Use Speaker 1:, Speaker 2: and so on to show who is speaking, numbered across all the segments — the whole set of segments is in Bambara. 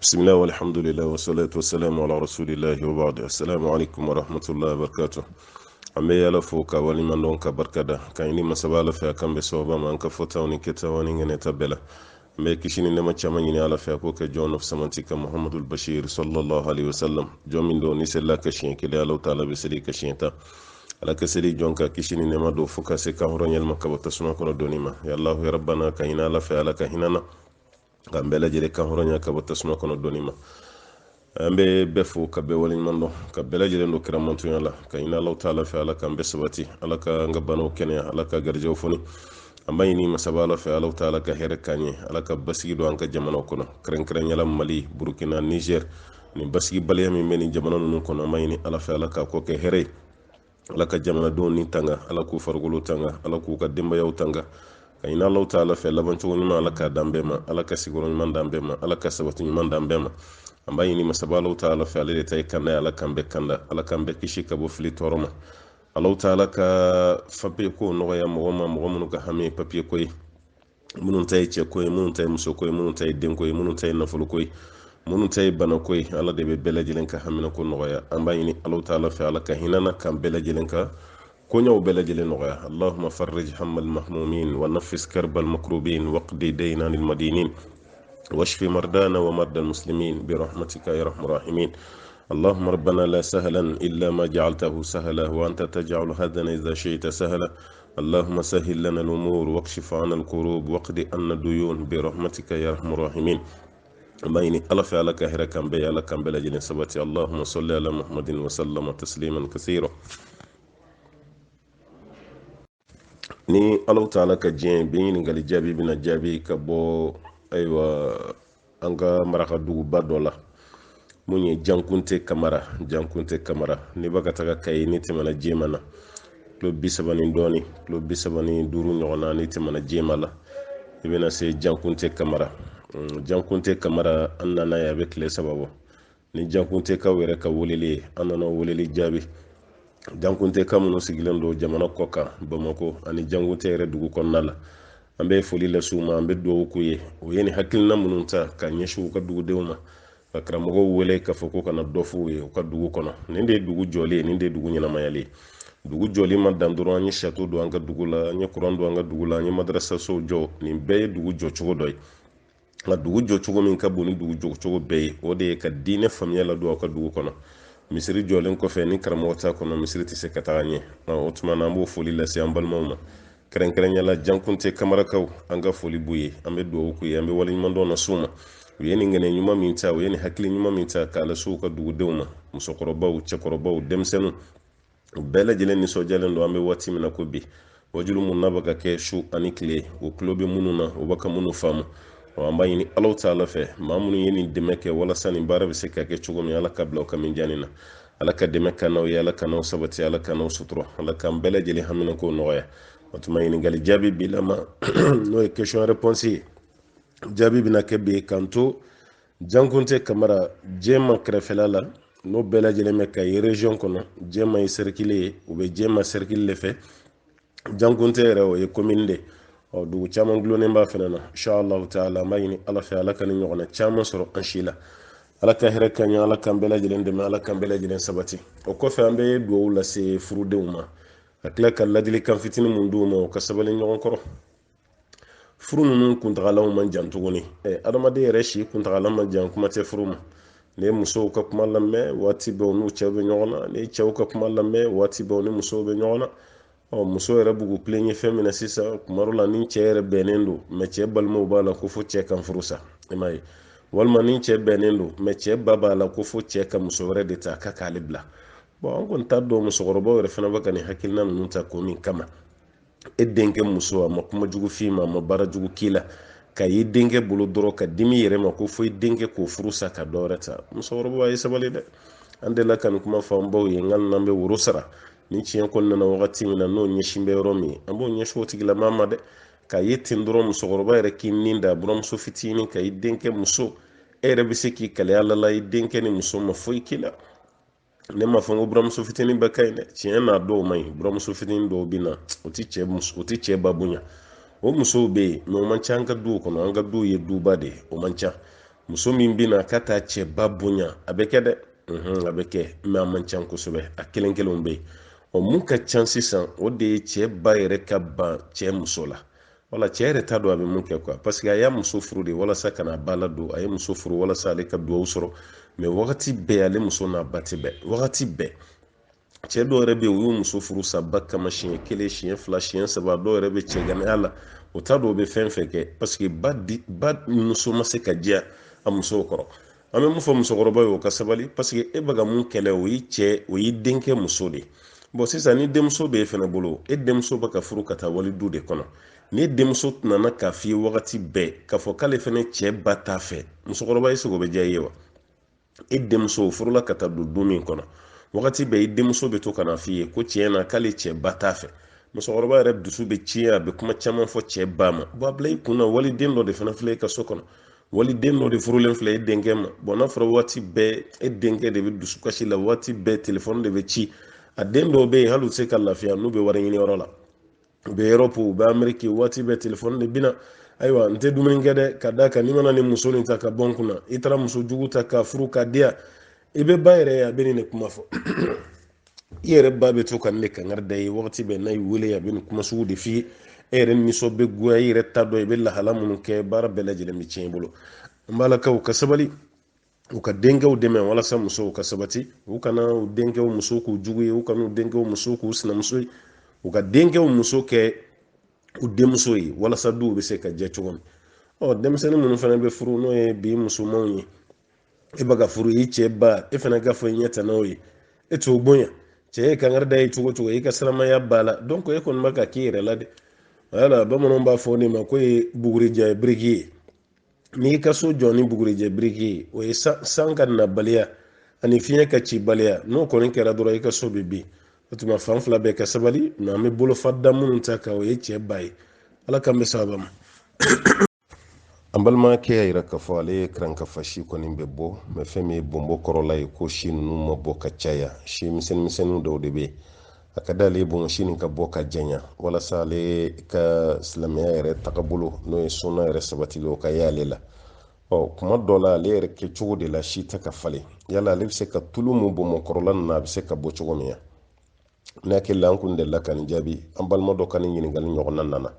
Speaker 1: بسم الله والحمد لله والصلاة والسلام على رسول الله وبعد. السلام عليكم ورحمة الله وبركاته. ambe yala fo ka wali mandon ka barkada kan ni masabala fa kan be soba man ka fota woni keta woni ngene tabela me kishini ne macama ni ala fa ko ke john of samantika muhammadul bashir sallallahu alaihi wasallam jomin do ni sella ka shin ke ala taala be seli ka shin ta ala ka seli jonka kishini ne ma do fuka se ka horonyel makabata suma kono donima ya allah ya rabbana ka ina ala fa ala ka hinana kan bela jere ka horonya ka bata suma kono donima ambe befu ka be walin mando ka bela jere ndo kiramantu yalla ka ina allah taala fa ala kan be sabati ala ka ngabano kene ala ka garjo foni amay ni masabala fa allah taala ka here kanye ala ka basigi do an ka jamano kono kren yalla mali burkina niger ni basigi bale mi meni jamano non kono amay ni ala fa ala ka ko ke here ala ka jamana do ni tanga ala ku fargulu tanga ala ku ka dimba yaw tanga ka ina allah taala fa laban to ni ma ala ka dambe ma ala ka sigoro ni man dambe ma ala ka sabati ni man dambe ma ambayi ni masabala taala fa ale tay kanda ala kambe kanda ala kambe kishi ka bo fili toroma allah taala ka fabe ko no ya mo mo ka hame papier koy munun tay ce koy munun tay muso koy munun tay den koy munun tay nafulu koy munun tay bana koy ala de be belajilen ka hamina ko no ya ambayi ni allah taala fa ala ka hinana kam belajilen ka ko ñaw belajilen no ya allahumma farrij hammal mahmumin wa nafis karbal makrubin waqdi dayna lil madinin واشف مرضانا ومرضى المسلمين برحمتك يا ارحم الراحمين اللهم ربنا لا سهلا الا ما جعلته سهلا وانت تجعل هذا اذا شئت سهلا اللهم سهل لنا الامور واكشف عنا الكروب واقض عنا الديون برحمتك يا ارحم الراحمين مايني الف على كهر كان بي على كان بلا جن سبتي اللهم صل على محمد وسلم تسليما كثيرا ni Allah ta'ala ka jien bi ni ngali jabi bina jabi ka bo aywa anga maraka dugu badola munye jankunte kamara ni baka taga kay ni timana jemana lo bisabani doni lo bisabani duru nyona ni timana jemala ibena se jankunte kamara annana ya be kle sababo ni jankunte ka were ka wolele annana wolele jabi jankunte kamuno sigilendo jamana koka bamako ani jankunte re dugu konnala ambe foli la suma ambe do ko ye o yeni hakilna mununta ka nyeshu ka dugu dewma fakra mo wele ka foko kana dofu ye ka dugu kono ninde dugu jole ninde dugu nyana mayale dugu jole ma danduro anyi chateau do anga dugu la anyi courant do anga dugu la anyi madrasa so jo ni be dugu jo chogo doy la dugu jo chogo min ka boni dugu jo chogo be o de ka dine famiyala do ka dugu kono misiri jolen ko fe ni karamo ta kono misiri ti se katanye o tuma na mo foli la si ambal mawma keren yala jankunte kamara kaw anga foli buye ambe do ku ye ambe walin mando na suma yeni ngene nyuma minta yeni hakili nyuma minta kala suka dugu dewma musokorobaw cekorobaw demsenu bela jelen ni sojalen do ambe wati mina ko bi wajulu mun nabaka ke shu anikle o klobe mununa o baka munu famu o amba yini allah taala fe mamunu yeni demeke wala sani barabe se ka ke chugum yala kabla o kamin janina alaka demeka no yala kana sabati yala kana sutro alaka bela jeli hamina ko noya otumayini gali jabi bilama no e question réponse jabi bina kebe kanto jankunte kamara jema krefelala no bela jeleme kay region kono jema e circuler ou be jema circuler fe jankunte rewo e commune de o du chama glone mba fenana inshallah taala mayini ala fa ala kan nyogona chama soro anshila ala ka hera kanya ala kan bela jelende ma ala kan bela jelen sabati o ko fe ambe do wala se furudewma akla ka ladili kan fitini mun dumo ka sabali nyon koro furu nun kuntagalaw man jantuguni adamade yere shi kuntagala man jan kuma te furu ne muso ka kuma lamme wati be onu chebe nyona ne chew ka kuma lamme wati be onu muso be nyona o muso yere bugu plenye femina sisa kumarula nin chere benendo me che balmo bala ko fu che kan furusa imai walma nin che benendo me che baba la ko fu che ka muso re de ta ka kalibla bon kon taddo muso gorobo re fana bakani hakilna nun ta ko min kama denke muso ma kuma jugu fima ma bara jugu kila ka yi denke bulu doro ka dimi yere ma ko foi denke ko furusa ka doreta muso gorobo ay sabali de ande la kan kuma fa mbaw ye ngal nambe wurusara ni cien kon na wakati mina no nyeshimbe romi ambo nyesho tigila mama de ka yi tindoro muso gorobo yere kinninda burom so fitini ka yi denke muso ere bisiki kale alla la yi denke ni muso ma foi kila ne ma fango buramuso fitini bakay ne tiɲɛ na dɔw man ɲi buramuso fitini dɔw bɛ na o ti cɛ babunya o musow bɛ yen mɛ o man ca an ka duw kɔnɔ an ka duw ye duba de o man ca muso min bina ka taa cɛ ba bonya a bɛ kɛ dɛ a bɛ kɛ mais a man can kosɛbɛ a kelen kelenw bɛ yen mun ka can sisan o de ye cɛ ba yɛrɛ ka ban cɛ muso la wala cɛ yɛrɛ t'a dɔn a bɛ mun kɛ quoi parce que a y'a muso furu de walasa ka na ba la don a ye muso furu walasa ale ka duwawu sɔrɔ mais wagati bɛɛ ale muso n'a ba tɛ bɛn wagati bɛɛ cɛ dɔw yɛrɛ bɛ yen u y'u muso furu sa ba kama siɲɛ kelen siɲɛ fila siɲɛ saba dɔw yɛrɛ bɛ cɛ ganaya la o t'a dɔn o bɛ fɛn fɛn kɛ parce que ba muso ma se ka diya a musow kɔrɔ an bɛ mun fɔ musokɔrɔba ye o ka sabali parce que e bɛ ka mun kɛlɛ o y'i cɛ o y'i denkɛ muso de bon sisan ni denmuso bɛ e fɛnɛ bolo e denmuso bɛ ka furu ka taa wali du de kɔnɔ ni denmuso nana k'a f'i ye wagati bɛɛ k'a fɔ k'ale fɛnɛ cɛ ba t'a fɛ musokɔrɔba ye seko bɛ diya i ye wa e denmuso furula ka taa don du min kɔnɔ wagati bɛɛ i denmuso bɛ to ka na f'i ye ko tiɲɛ na k'ale cɛ ba t'a fɛ musokɔrɔba yɛrɛ dusu bɛ ci a bɛ kuma caman fɔ cɛ ba ma bɔn a bila i kunna waliden dɔ de fana filɛ i ka so kɔnɔ waliden dɔ de furulen filɛ e denkɛ ma bɔn n'a fɔra waati bɛɛ e denkɛ de bɛ dusukasi la waati bɛɛ telefɔni de bɛ ci a den dɔw bɛ yen hali u tɛ se ka lafiya n'u bɛ wari ɲini yɔrɔ la u bɛ Europe u bɛ Ameriki waati bɛɛ telefɔni de bina ayiwa n tɛ dumuni kɛ dɛ ka d'a kan n'i mana nin muso nin ta ka bɔ n kunna i taara muso jugu ta ka furu ka di yan i bɛ ba yɛrɛ ye a bɛ nin de kuma fɔ i yɛrɛ ba bɛ to ka nin de kankari da ye wagati bɛɛ n'a y'i wele a bɛ nin kuma sugu de f'i ye e yɛrɛ nisɔn bɛ goya i yɛrɛ t'a dɔn i bɛ lahala minnu kɛ baara bɛɛ lajɛlen bɛ tiɲɛ i bolo n b'alakaw ka sabali u ka denkɛw dɛmɛ walasa musow ka sabati u kana u denkɛw muso k'u jugu ye u kana u denkɛw muso k'u sinamuso ye u ka denkɛw muso kɛ u denmuso ye walasa duw bɛ se ka jɛ cogo min denmisɛnnin minnu fana bɛ furu n'o ye bi musomanw ye e bɛ ka furu i cɛ ba e fana ka fɔ i ɲɛ tana ye e t'o bonya cɛ ye kankari da ye cogo cogo i ka siramaya b'a la donc e kɔni bɛ ka k'i yɛrɛ la de wala bamananw b'a fɔ ne ma ko ye bugurijɛ biriki ye n'i ka so jɔ ni bugurijɛ biriki ye o ye san ka nabaliya ani fiɲɛ ka ci baliya n'o kɔni kɛra dɔrɔn i ka so bɛ bin o tuma fan fila bɛɛ ka sabali nka an bɛ bolofada minnu ta ka o ye cɛ ba ye ala k'an bɛ sababa ma an balimakɛ y'a yira k'a fɔ ale ye karankafa si kɔni bɛ bɔ mɛ fɛn min ye bɔnbɔ kɔrɔla ye ko si ninnu ma bɔ ka caya si misɛnnin dɔw de bɛ yen a ka d'ale ye bɔn si nin ka bɔ ka janya walasa ale ka silamɛya yɛrɛ tagabolo n'o ye sunna yɛrɛ sabatili o ka ye ale la kuma dɔ la ale yɛrɛ kɛ cogo de la si tɛ ka falen yala ale bɛ se ka tulu mun bɔnbɔ kɔrɔla nin na a bɛ se ka bɔ cogo min ya ne hakili la an kun delila ka nin jaabi an balima dɔ ka nin ɲininkali ɲɔgɔnna nana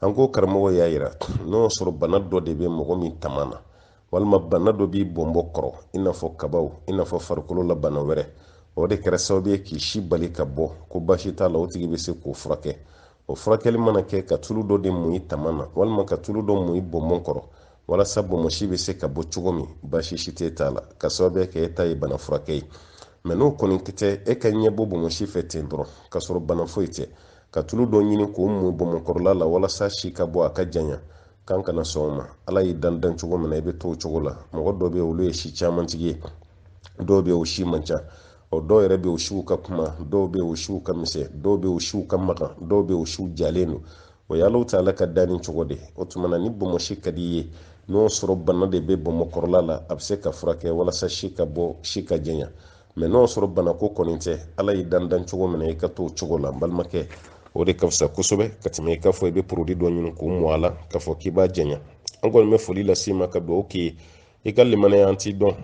Speaker 1: an ko karamɔgɔ y'a yira n'o sɔrɔ bana dɔ de bɛ mɔgɔ min tama na walima bana dɔ b'i bɔnbɔ kɔrɔ i n'a fɔ kabaw i n'a fɔ farikolo la bana wɛrɛ o de kɛra sababu ye k'i si bali ka bɔ ko baasi t'a la o tigi bɛ se k'o furakɛ o furakɛli mana kɛ ka tulu dɔ de mun i tama na walima ka tulu dɔ mun i bɔnbɔn kɔrɔ walasa bɔnbɔnsi bɛ se ka bɔ cogo min baasi si tɛ t'a la ka sababu kɛ e ta ye bana furakɛ ye mɛ n'o kɔni tɛ e ka ɲɛ bɔ bɔnbɔnsi fɛ ten dɔrɔn ka sɔrɔ bana foyi tɛ ka tulu dɔ ɲini k'o mun bɔnbɔnkɔrɔla la walasa si ka bɔ a ka janya kan kana sɔn o ma ala y'i dan cogo min na i bɛ to o cogo la mɔgɔ dɔw bɛ yen olu ye si caman tigi ye dɔw bɛ yen o si man ca dɔw yɛrɛ bɛ yen o siw ka kuma dɔw bɛ yen o siw ka misɛn dɔw bɛ yen o siw ka magan dɔw bɛ yen o siw jalen don o ye alaw ta ala ka danni cogo de o tuma na ni bɔnbɔnsi ka di i ye n'o sɔrɔ bana de bɛ bɔnbɔnkɔrɔla la a bɛ se ka furakɛ walasa si ka bɔ si ka janya mɛ n'o sɔrɔ bana ko kɔni tɛ ala y'i dan cogo min na i ka to o cogo la n balimakɛ o de ka fisa kosɛbɛ ka tɛmɛ i k'a fɔ i bɛ porodi dɔ ɲini k'o mɔ a la k'a fɔ k'i b'a janya an kɔni bɛ foli lase i ma ka dugawu k'i ye i ka limanaya an t'i dɔn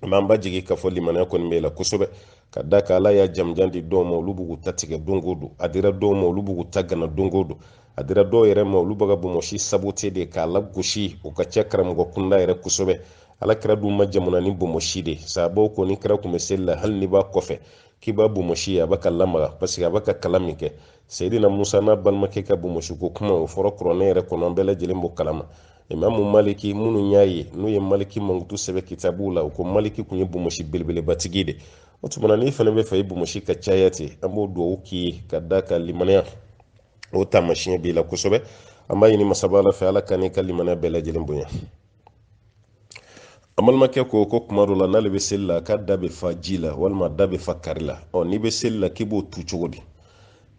Speaker 1: n'an ba jigin k'a fɔ limanaya kɔni b'e la kosɛbɛ ka da kan ala y'a jamujan di dɔw ma olu b'u ta tigɛ don o don a dira dɔw ma olu b'u ta gana don o don a dira dɔw yɛrɛ ma olu bɛ ka bɔnbɔnsi sabote de k'a lagosi o ka ca karamɔgɔ kunda yɛrɛ kosɛbɛ ala kɛra dun ma jamana ni bɔnbɔnsi de sababu kɔni kɛra kun bɛ seli la hali ni b'a kɔfɛ k'i b'a bɔnbɔnsi ye a bɛ ka lamaga parce que a bɛ ka kalan min kɛ seyidina musa n'a balimakɛ ka bɔnbɔnsi ko kuma o fɔra kuranɛ yɛrɛ kɔnɔ an bɛɛ lajɛlen b'o kalama imamu maliki minnu y'a ye n'u ye maliki mankutu sɛbɛn kitabuw la o ko maliki kun ye bɔnbɔnsi belebelebatigi de o tuma na n'i fana bɛ fɛ i bɔnbɔnsi ka caya ten an b'o dugawu k'i ye ka da ka limanaya o taamasiyɛn b'i la kosɛbɛ an b'a ɲini masaba ala fɛ ala ka n'i ka limanaya bɛɛ lajɛlen bonya an balimakɛ ko kuma dɔ la n'ale bɛ seli la k'a da bɛ fa ji la walima da bɛ fa kari la n'i bɛ seli la k'i b'o tu cogo di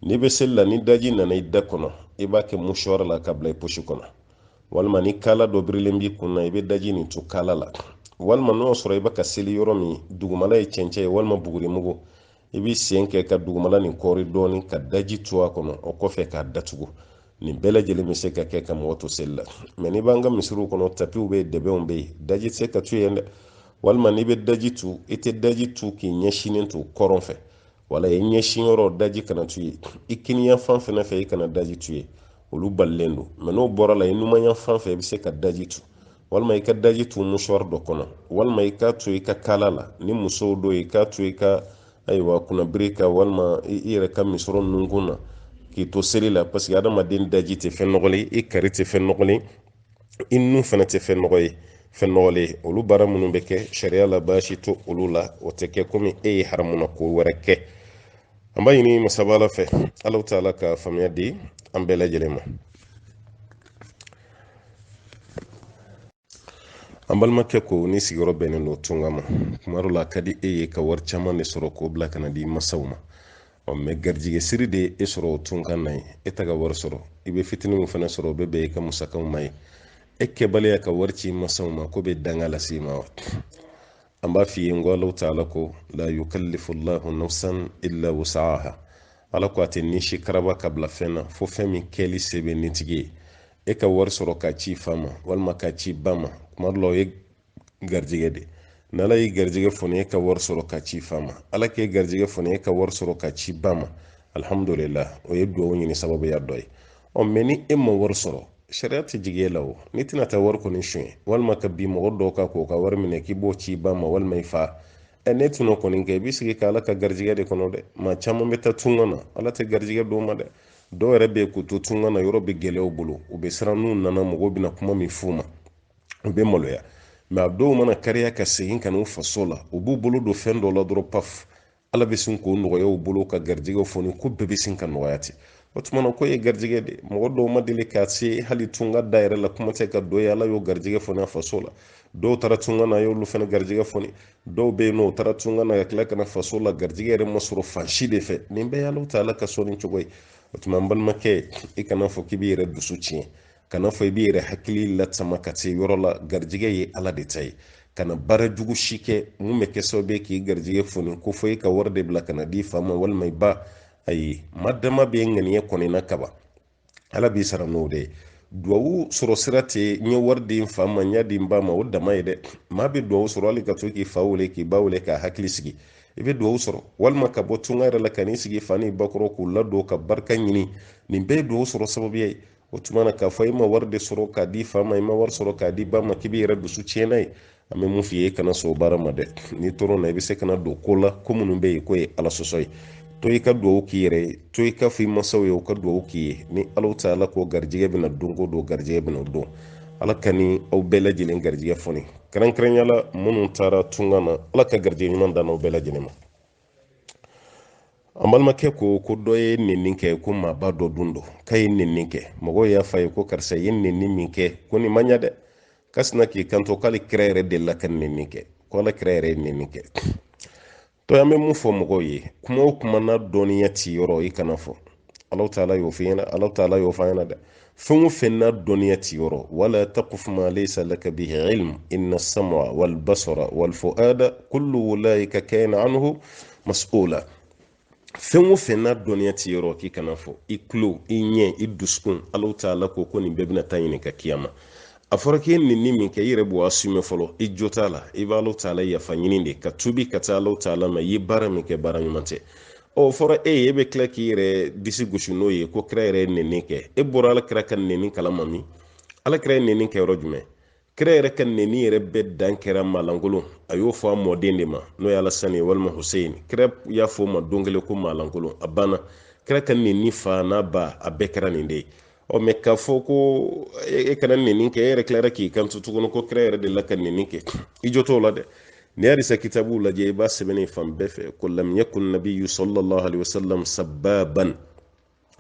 Speaker 1: n'i bɛ seli la ni daji nana i da kɔnɔ i b'a kɛ musuwari la ka bila i posi kɔnɔ walima ni kala dɔ birilen b'i kun na i bɛ daji nin to kala la walima n'o sɔrɔ i bɛ ka seli yɔrɔ min dugumala ye cɛncɛn ye walima bugurimugu i b'i sen kɛ ka dugumala nin kɔri dɔɔni ka daji to a kɔnɔ o kɔfɛ k'a datugu nin bɛɛ lajɛlen bɛ se ka kɛ ka mɔgɔ to seli la mɛ n'i b'an ka misiriw kɔnɔ tapiw bɛ yen dɛbɛnw bɛ yen daji tɛ se ka tu yen dɛ walima n'i bɛ daji tu i tɛ daji tu k'i ɲɛsinen to kɔrɔn fɛ wala i ɲɛsin yɔrɔ daji kana tu ye i kiniyan fan fɛnɛ fɛ i kana daji tu ye olu balilen don mɛ n'o bɔra la i numanyan fan fɛ i bɛ se ka daji tu walima i ka daji tu musuwari dɔ kɔnɔ walima i ka tu i ka kala la ni musow don i ka tu i ka ayiwa kunnabiri ka walima i yɛrɛ ka misɔrɔ nunkun na k'i to seli la parce que adamaden daji tɛ fɛn nɔgɔlen i kari tɛ fɛn nɔgɔlen i nun fana tɛ fɛn nɔgɔlen olu baara minnu bɛ kɛ sariya la baasi to olu la o tɛ kɛ komi e ye haramuna ko wɛrɛ kɛ an b'a ɲini masaba ala fɛ ala taala ka faamuya di an bɛɛ lajɛlen ma an balimakɛ ko ni sigiyɔrɔ bɛnnen don tunga ma kuma dɔ la a ka di e ye ka wari caman de sɔrɔ k'o bila ka na di masaw ma mɛ garijɛgɛ siri de e sɔrɔ o tunkan na ye e ta ka wari sɔrɔ i bɛ fitinin fana sɔrɔ o bɛ bɛn i ka musakaw ma ye e kɛbaliya ka wari ci masaw ma ko bɛ danga lase i ma wa an b'a f'i ye n ko ala taala ko la yukallifu llahu nafsan illa wusaha ala ko a tɛ nisi karaba ka bila fɛn na fo fɛn min kɛli se bɛ nin tigi ye e ka wari sɔrɔ ka ci fa ma walima ka ci ba ma kuma dɔ la o ye garijɛgɛ de n'ala y'i garijɛgɛ fɔni e ka wari sɔrɔ ka ci fa ma ala k'e garijɛgɛ fɔni e ka wari sɔrɔ ka ci ba ma alhamdulillah o ye duwawu ɲini sababuya dɔ ye mɛ ni e ma wari sɔrɔ sariya tɛ jigi e la o n'i tɛna taa wari kɔni suɲɛ walima ka bi mɔgɔ dɔw ka k'o ka wari minɛ k'i b'o ci ba ma walima i fa ne tɛna kɔni kɛ i b'i sigi ka ala ka garijɛgɛ de kɔnɔ dɛ maa caman bɛ taa tunga na ala tɛ garijɛgɛ d'o ma dɛ dɔw yɛrɛ bɛ yen k'u to tunga na yɔrɔ bɛ gɛlɛya u bolo u bɛ siran n'u nana mɔgɔw bɛna kuma min f'u ma u bɛ maloya mɛ a dɔw mana kariya ka segin ka n'u faso la u b'u bolo don fɛn dɔ la dɔrɔn paf ala bɛ sin k'o nɔgɔya u bolo ka garijɛgɛw fɔni ko bɛɛ bɛ sin ka nɔgɔya ten o tuma na ko ye garijɛgɛ de mɔgɔ dɔw ma deli ka se hali tunga da yɛrɛ la kuma tɛ ka dɔ ye ala y'o garijɛgɛ fɔni a faso la dɔw taara tunga na a y'olu fana garijɛgɛ fɔni dɔw bɛ yen nɔ u taara tunga na ka tila ka na faso la garijɛgɛ yɛrɛ ma sɔrɔ fan si de fɛ nin bɛɛ y'ala ta ala ka sɔnni cogo ye o tuma n balimakɛ i kana fɔ k'i b'i yɛrɛ dusu tiɲɛ kana fɔ i b'i yɛrɛ hakili lasama ka se yɔrɔ la garijɛgɛ ye ala de ta ye kana baara jugu si kɛ mun bɛ kɛ sababu ye k'i garijɛgɛ fɔni ko fɔ i ka wari de bila kana di fa ma walima i ba ayi ma dama bɛ ŋaniya kɔni na kaba ala b'i sara n'o de ye duwawu sɔrɔ sira tɛ n ye wari di n fa ma n y'a di n ba ma o dama ye dɛ maa bɛ duwawu sɔrɔ hali ka to k'i fa wele k'i ba wele k'a hakili sigi i bɛ duwawu sɔrɔ walima ka bɔ tunga yɛrɛ la ka n'i sigi fa ni ba kɔrɔ k'u ladon ka barika ɲini nin bɛɛ ye duwawu sɔrɔ sababuya ye o tuma na k'a fɔ i ma wari de sɔrɔ k'a di fa ma i ma wari sɔrɔ k'a di ba ma k'i b'i yɛrɛ dusu tiɲɛna ye an bɛ mun f'i ye i kana sɔn o baara ma dɛ n'i tor'o na i bɛ se ka na don ko la ko minnu bɛ yen k'o ye ala sɔsɔ ye to i ka duwawu k'i yɛrɛ ye to i ka fɔ i masaw ye u ka duwawu k'i ye ni ala ta ala ko garijɛgɛ bɛna don ko don garijɛgɛ bɛna don ala ka ni aw bɛɛ lajɛlen garijɛgɛ fɔni kɛrɛnkɛrɛnyala minnu taara tunga na ala ka garijɛgɛ ɲuman dan aw bɛɛ lajɛlen ma an balimakɛ ko dɔ ye nenni kɛ ko maaba dɔ dun dɔ k'a ye nenni kɛ mɔgɔw y'a fɔ a ye ko karisa ye nenni min kɛ ko nin ma ɲa dɛ k'a sina k'i kanto k'ale kira yɛrɛ delila ka nenni kɛ ko ala kira yɛrɛ ye nenni kɛ to an bɛ mun fɔ mɔgɔw ye kuma o kuma na dɔnniya ti yɔrɔ i kana fɔ ala taala y'o f'i ɲɛna ala taala y'o f'a ɲɛna dɛ fɛn o fɛn na dɔnniya ti yɔrɔ wala taqfu ma laysa laka bihi ilm inna as-sam'a wal basara wal fu'ada kullu ulaika kana anhu mas'ula fɛn o fɛn na dɔnniya ti yɔrɔ k'i kana fɔ i tulo i ɲɛ i dusukun ala taala ko nin bɛɛ bɛna taa ɲini ka kiyama a fɔra k'e nenni min kɛ i yɛrɛ b'o assumer fɔlɔ i jo t'a la i b'a ala taala yafa ɲini de ka tubi ka taa ala taala ma i ye baara min kɛ baara ɲuman tɛ o fɔra e ye e bɛ tila k'i yɛrɛ disi gosi n'o ye ko kira yɛrɛ ye nenni kɛ e bɔra ala kira ka nenni kalama min ala kira ye nenni kɛ yɔrɔ jumɛn kira yɛrɛ ka nenni yɛrɛ bɛɛ dan kɛra maalankolon a y'o fɔ a mɔden de ma n'o ye alasani ye walima huseyin kira y'a fɔ o ma don kelen ko maalankolon a banna kira ka nenni fa n'a ba a bɛɛ kɛra nin de ye mɛ k'a fɔ ko e kana nenni kɛ e yɛrɛ tilara k'i kanto tuguni ko kira yɛrɛ de la ka nenni kɛ i jɔ t'o la dɛ ni hadisa kitabuw lajɛ i b'a sɛbɛnnen fan bɛɛ fɛ ko lam yakun nabiyyu sallallahu alaihi wasallam sabbaban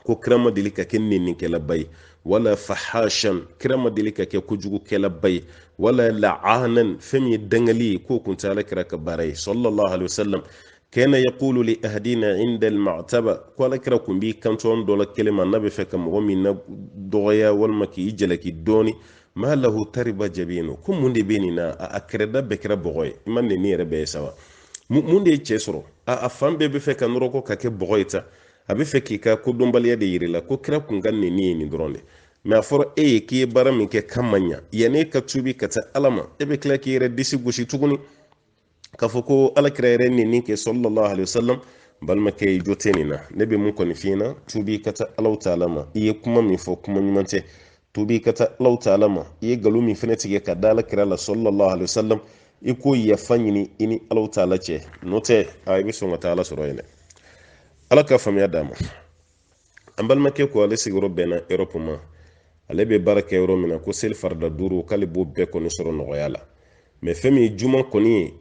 Speaker 1: ko kira ma deli ka kɛ nennikɛlaba ye wala fahashan kira ma deli ka kɛ kojugukɛlaba ye wala la'anan fɛn min ye dangali ye k'o kun tɛ ala kira ka baara ye sallallahu alaihi wasallam kana yaqulu li ahdina inda al-ma'taba ko ala kira kun b'i kanto an dɔ la kelen ma n'a bɛ fɛ ka mɔgɔ min na dɔgɔya walima k'i jalaki dɔɔni ma lahu tariba jabinu ko mun de bɛ nin na a kɛrɛda bɛɛ kɛra bɔgɔ ye i ma nenni yɛrɛ bɛɛ ye sa wa mun de ye cɛ sɔrɔ a fan bɛɛ bɛ fɛ ka nɔrɔ ko ka kɛ bɔgɔ ye ta a bɛ fɛ k'i ka kodɔnbaliya de yiri la ko kira kun ka nin ye nin dɔrɔn de mɛ a fɔra e ye k'i ye baara min kɛ kan ma ɲa yanni ka tubi ka taa ala ma e bɛ tila k'i yɛrɛ disi gosi tuguni k'a fɔ ko alakira yɛrɛ nin kɛ sallallahu alaihi wasallam balimakɛ i jo tɛ nin na ne bɛ mun kɔni f'i ɲɛna tubi ka taa alaw taala ma i ye kuma min fɔ kuma ɲuman tɛ tubi ka taa alaw taala ma i ye nkalon min fɛnɛ tigɛ ka da alakira la sallallahu alaihi wasallam i ko yafa ɲini i ni alaw taala cɛ n'o tɛ i bɛ sɔn ka taa ala sɔrɔ yen dɛ ala ka faamuya d'a ma an balimakɛ ko ale sigiyɔrɔ bɛnna Europe ma ale bɛ baara kɛ yɔrɔ min na ko seli farida 5 k'ale b'o bɛɛ kɔni sɔrɔ nɔgɔya la mɛ fɛn min ye juma kɔni ye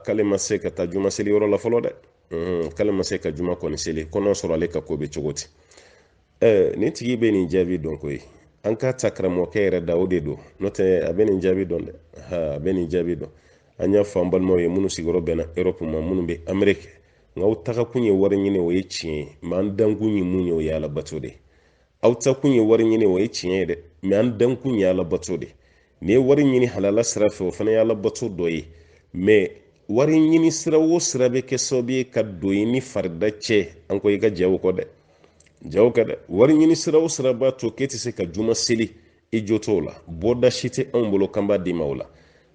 Speaker 1: k'ale ma se ka taa juma seli yɔrɔ la fɔlɔ dɛ k'ale ma se ka juma kɔni seli kɔnɔ sɔrɔ ale ka ko bɛ cogo di nin tigi bɛ nin jaabi dɔn koyi an ka ta karamɔgɔkɛ yɛrɛ da o de don n'o tɛ a bɛ nin jaabi dɔn dɛ a bɛ nin jaabi dɔn an y'a fɔ an balimaw ye minnu sigiyɔrɔ bɛnna Europe ma minnu bɛ Amérique nka aw tagakun ye wari ɲini o ye tiɲɛ ye mɛ an dankun ye mun ye o ye ala bato de aw takun ye wari ɲini o ye tiɲɛ ye dɛ mɛ an dankun ye ala bato de ni ye wari ɲini halala sira fɛ o fana ye ala bato dɔ ye mɛ wari ɲini sira o sira bɛ kɛ sababu ye ka don i ni farida cɛ an ko i ka jaw kɔ dɛ jaw ka dɛ wari ɲini sira o sira b'a to k'e tɛ se ka juma seli i jo t'o la bɔda si tɛ anw bolo kan b'a d'i ma o la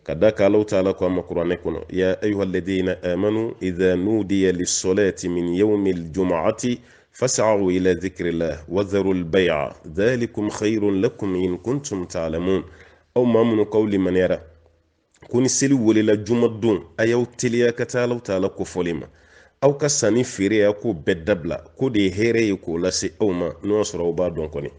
Speaker 1: ka da ka alaw taala ko a ma kuranɛ kɔnɔ ya ayuha alladina amanu idha nudiya lissolati min yawmi aljumuati fas'au ila dhikrillah wadharu albay'a dhalikum khayrun lakum in kuntum ta'lamun aw ma minnu k'aw limaniyara ko ni seli welela juma don a y'aw teliya ka taa alaw taala ko fɔli ma aw ka sanni feere a k'o bɛɛ dabila ko de ye hɛrɛ ye k'o lase aw ma n'o y'a sɔrɔ aw b'a dɔn kɔni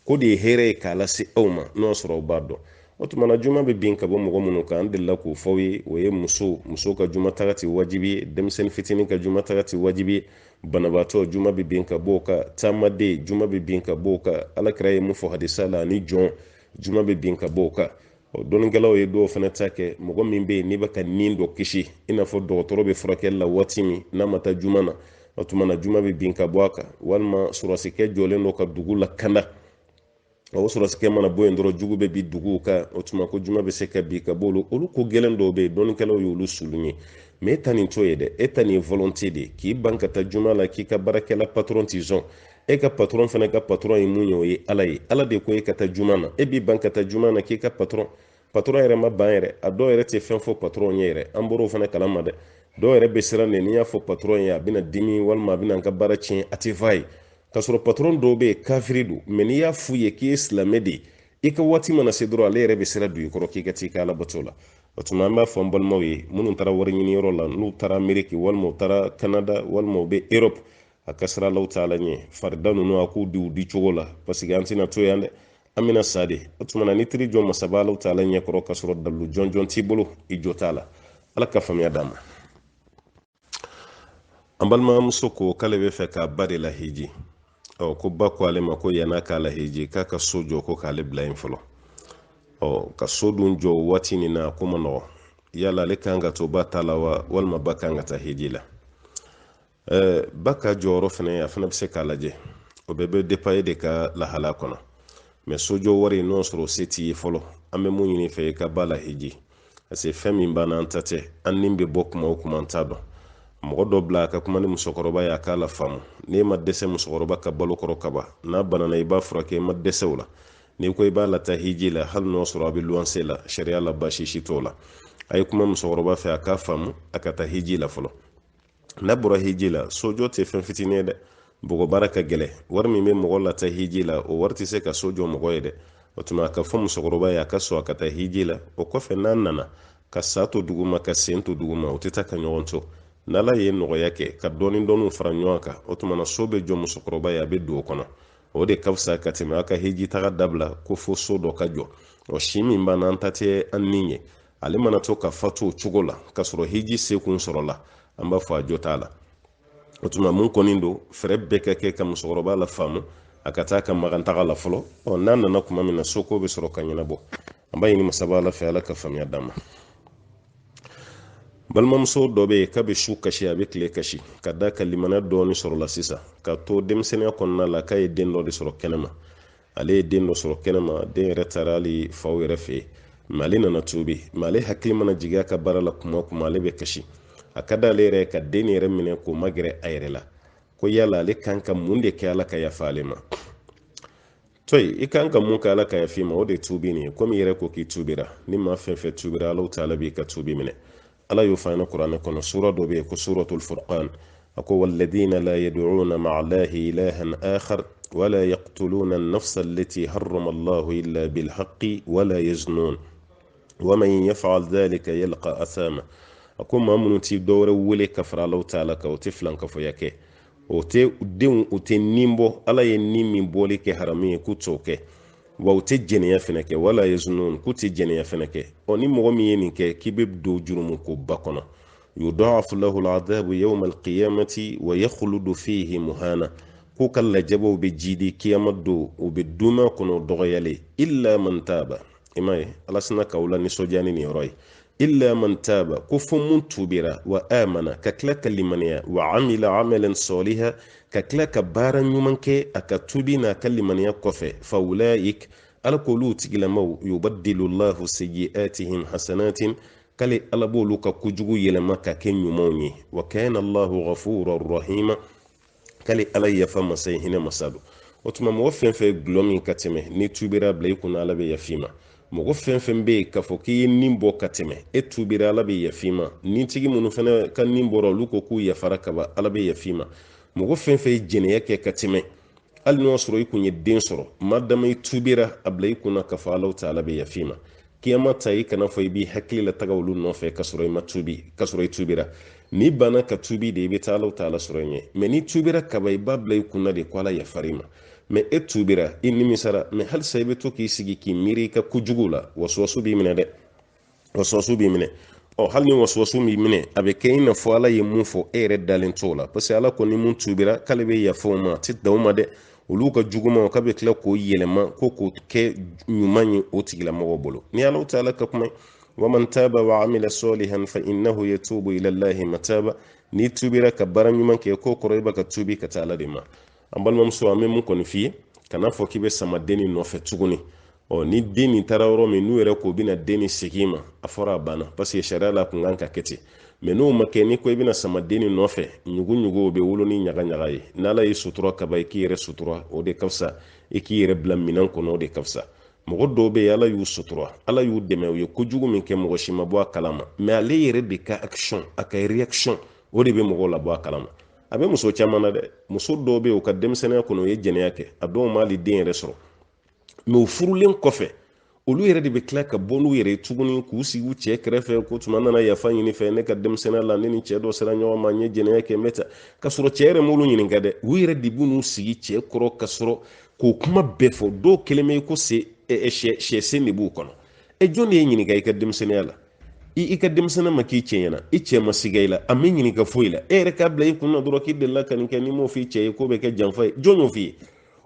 Speaker 1: ko de ye hɛrɛ ye k'a lase aw ma n'o y'a sɔrɔ aw b'a dɔn o tuma na juma bɛ bin ka bɔ mɔgɔ minnu kan an delila k'o fɔw ye o ye muso ka juma taga ti wajibi ye denmisɛnnin fitinin ka juma taga ti wajibi ye banabaatɔ juma bɛ bin ka bɔ o kan taamaden juma bɛ bin ka bɔ o kan alakira ye mun fɔ hadisa la ani jɔn juma bɛ bin ka bɔ o kan dɔnnikɛlaw ye dɔw fana ta kɛ mɔgɔ min bɛ yen n'i bɛ ka nin dɔ kisi i n'a fɔ dɔgɔtɔrɔ bɛ furakɛli la waati min n'a ma taa juma na o tuma na juma bɛ bin ka bɔ a kan walima sɔrɔsikɛ jɔlen dɔ ka dugu lakanda o sɔrɔsikɛ mana bɔ yen dɔrɔn jugu bɛ bi duguw kan o tuma ko juma bɛ se ka bin ka bɔ olu ko gɛlɛn dɔw bɛ yen dɔnnikɛlaw y'olu sulun ye mɛ e ta nin to ye dɛ e ta nin ye volonté de k'i ban ka taa juma la k'i ka baarakɛla patron t'i sɔn e ka patron fana ka patron ye mun ye o ye ala de ko e ka taa juma na e b'i ban ka taa juma na k'i ka patron yɛrɛ ma ban yɛrɛ a dɔw yɛrɛ tɛ fɛn fɔ patron ye yɛrɛ an bɔr'o fana kalama dɛ dɔw yɛrɛ bɛ siran de n'i y'a fɔ patron ye a bɛna dimi walima a bɛna an ka baara tiɲɛ a tɛ f'a ye k'a sɔrɔ patron dɔw bɛ yen kafiri don mɛ n'i y'a f'u ye k'i ye silamɛ de ye i ka waati mana se dɔrɔn ale yɛrɛ bɛ siran don i kɔrɔ k'i ka t'i ka ala bato la o tuma an b'a fɔ an balimaw ye minnu taara wari ɲini yɔrɔ la n'u taara Ameriki walima u taara Kanada walima u bɛ Europe a ka sira alaw taala ɲɛ farida ninnu a k'u di cogo la parce que an tɛna to yan dɛ an bɛna sa de o tuma na ni tiri jɔ masaba alaw taala ɲɛ kɔrɔ ka sɔrɔ dalu jɔnjɔn t'i bolo i jɔ t'a la ala ka faamuya d'a ma an balimamuso ko k'ale bɛ fɛ k'a ba de lahiji ko ba ko ale ma ko yan'a k'a lahiji k'a ka so jɔ ko k'ale bila yen fɔlɔ ka so dun jɔ waati nin na ko ma nɔgɔ yala ale kan ka to ba ta la wa walima ba kan ka taa hiji la ba ka jɔyɔrɔ fana a fana bɛ se k'a lajɛ o bɛɛ bɛ dépend de ka lahala kɔnɔ mɛ sojɔ wari n'o sɔrɔ se t'i ye fɔlɔ an bɛ mun ɲini fɛ i ka ba la hiji parce que fɛn min b'an an ta tɛ an nin bɛ bɔ kuma o kuma an t'a dɔn mɔgɔ dɔ bila a ka kuma ni musokɔrɔba ye a k'a la faamu n'e ma dɛsɛ musokɔrɔba ka balo kɔrɔ ka ban n'a banana i b'a furakɛ i ma dɛsɛ o la n'i ko i b'a lata hiji la hali n'o sɔrɔ a bɛ luwanse la sariya la baasi si t'o la a ye kuma musokɔrɔba fɛ a k'a faamu a ka taa hiji la fɔlɔ n'a bɔra hiji la sojɔ tɛ fɛn fitinin ye dɛ bɔgɔ baara ka gɛlɛ wari min bɛ mɔgɔ lata hiji la o wari tɛ se ka sojɔ mɔgɔ ye dɛ o tuma a ka fɔ musokɔrɔba ye a ka sɔn a ka taa hiji la o kɔfɛ n'a nana ka sa to duguma ka sen to duguma o tɛ taa ka ɲɔgɔn to n'ala ye nɔgɔya kɛ ka dɔɔnin fara ɲɔgɔn kan o tuma na so bɛ jɔ musokɔrɔba ye a bɛ don o kɔnɔ o de ka fisa ka tɛmɛ a ka hiji taga dabila ko fo so dɔ ka jɔ o si min b'an an ta tɛ an nin ye ale mana to ka fatu o cogo la ka sɔrɔ hiji sekun sɔrɔla an b'a fɔ a jɔ t'a la o tuma mun kɔni don fɛrɛ bɛɛ ka kɛ ka musokɔrɔba la faamu a ka taa ka magan taga la fɔlɔ n'a nana kuma min na soko bɛ sɔrɔ ka ɲɛnabɔ an b'a ɲini masaba ala fɛ ala ka faamuya d'an ma balimamuso dɔ bɛ yen k'a bɛ su kasi a bɛ tile kasi ka da ka limaniya dɔɔni sɔrɔ la sisan ka to denmisɛnniya kɔnɔna la k'a ye den dɔ de sɔrɔ kɛnɛma ale ye den dɔ sɔrɔ kɛnɛma den yɛrɛ taara hali faw yɛrɛ fɛ yen mɛ ale nana tuubi mɛ ale hakili mana jigin a ka baara la kuma o kuma ale bɛ kasi a ka d'ale yɛrɛ ka den yɛrɛ minɛ k'o magɛrɛ a yɛrɛ la ko yala ale kan ka mun de kɛ ala ka yafa ale ma toy i kan ka mun kɛ ala ka yafa ma o de tubi ni komi yɛrɛ ko k'i tubira ni ma fɛn fɛn tubira ala taala b'i ka tubi minɛ ala y'o fɔ an kuranɛ kɔnɔ sura dɔ bɛ yen ko suratul furqan ako walladina la yad'una ma'a allahi ilahan akhar ولا يقتلون النفس التي حرم الله إلا بالحق ولا يزنون ومن يفعل ذلك يلقى أثاما أكون ما منتي دور ولي كفر الله تعالى كوتفلان كفياك وتي دين وتي نيمبو ألا ينيمي بولي كهرمي كوتوك وتي جنيا فنك ولا يزنون كوتي جنيا فنك وني مغمي ينك كيبب دو جرمكو باكونا يضاعف له العذاب يوم القيامة ويخلد فيه مهانا ko kala jabo be jidi kiyamado o be duma kono dogoyale illa man taba imay alasna kawla ni sojani ni roy illa man taba ko fumun tubira wa amana kakla kalimaniya wa amila amalan saliha kakla kabara nyumanke aka tubina kalimaniya kofe fa ulaik alqulu tigilamaw yubaddilu Allahu sayyi'atihim hasanatin kale alabolu ka kujugu yelema ka kenyumoni wa kana Allahu ghafurur rahima kale ala yafa masai hina masadu otuma mo fen fe glomi kateme ni tubira blay kuna ala be yafima mo fen fen be ka foki nimbo kateme e tubira ala be yafima ni tigi munu fana kan nimbo ro luko ku yafara kaba ala be yafima mo fen fe jene yake kateme al no soro ikunye den soro madama tubira ablay kuna ka fa Allah ta'ala be yafima kiyama tayi kana fo bi hakli la tagawlu no fe kasoro matubi kasoro tubira ni bana ka tubi de be ta'ala ta'ala surenye me ni tubira ka bay bablay kunna de kwala ya farima me e tubira inni misara me hal saybe to ki sigi ki miri ka kujugula waswasu bi mine de waswasu bi mine o hal ni waswasu mi mine abe kayna fo ala ye mun fo e red dalen tola parce ala ko ni mun tubira kalbe ya fo ma tit dawma de olu ka juguma ka be kla ko yelema ko ko ke nyumanyi o tigila mo bolo ni ala ta'ala ka kuma ومن تاب وعمل صالحا فإنه يتوب إلى الله متابا ni tubira ka bara nyuman ke ko koroiba ka tubi ka taala de ma ambal mam so ame mun kon fi kana fo kibe sama deni no fe tuguni o ni deni tarawro me nu ere ko bina deni sigima afora bana parce que sharia la kungan ka keti me no make ni ko bina sama deni no fe nyugu nyugu be wolo ni nyaga nyaga yi nala yi sutura ka bay ki ere sutura o de kafsa e ki ere blam minan ko no de kafsa mogo do be ala yu sutura ala yu deme yu kujugu min ke mogo shima bo kalama me ale yere de ka action aka reaction o de be mogo la bo kalama abe muso chamana de muso do be o ka demsene ko no ye jene yake ado mali den resoro me furulen kofe olu yere de be kla ka bonu yere tuguni ku sigu che krefe ko tumana na yafa yini fe ne ka demsene la ni che do sera nyawa ma nye jene yake meta ka suro chere mulu nyini ngade wu yere de bunu sigi che kro ka suro ko kuma befo do keleme ko se she seni bu kono e joni nyini ga ka demsene la i ka demsene ma ki chenyana i che ma sigaila amin nyini ka foila e re ka blay kunna duro ki de la kan ke ni mo fi che ko be ke janfa jonyo fi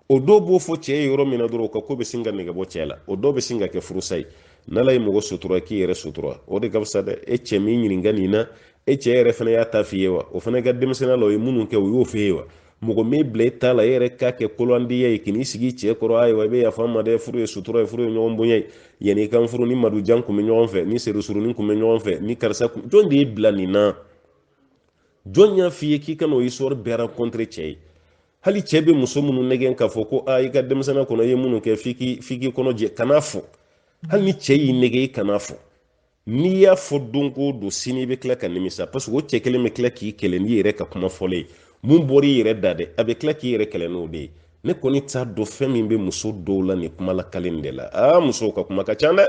Speaker 1: o do bo fo che yoro mina duro ka ko be singa ne ga bo chela o do be singa ke furusai nalay mo go sutura ki yere sutura o de gabsa de e che mi nyini ngani na e che yere fana ya tafiyewa o fana ga demsene lo munun ke wo feewa mogo me ble tala yere ka ke kolandi ye kini sigi che koro ay wa be ya fama de furu sutura furu nyom bunyay yeni kan furu ni madu janku me nyom fe ni seru suru ni ku me nyom fe ni karsa ku jondi blani na jonya fi ki kano yisor bera contre che hali chebe musomunu negen ka foko ay ga demsana kono ye munu ke fiki kono je kanafo hal ni che yi nege kanafo ni ya fodunko do sini be kla kan nimisa parce que o che kele me kla ki kele ni yere ka kuma fole mun bori yere dade abe kla ki yere kele no de ne koni ta do femi be muso do la ni kuma la kalende la muso ka kuma ka chanda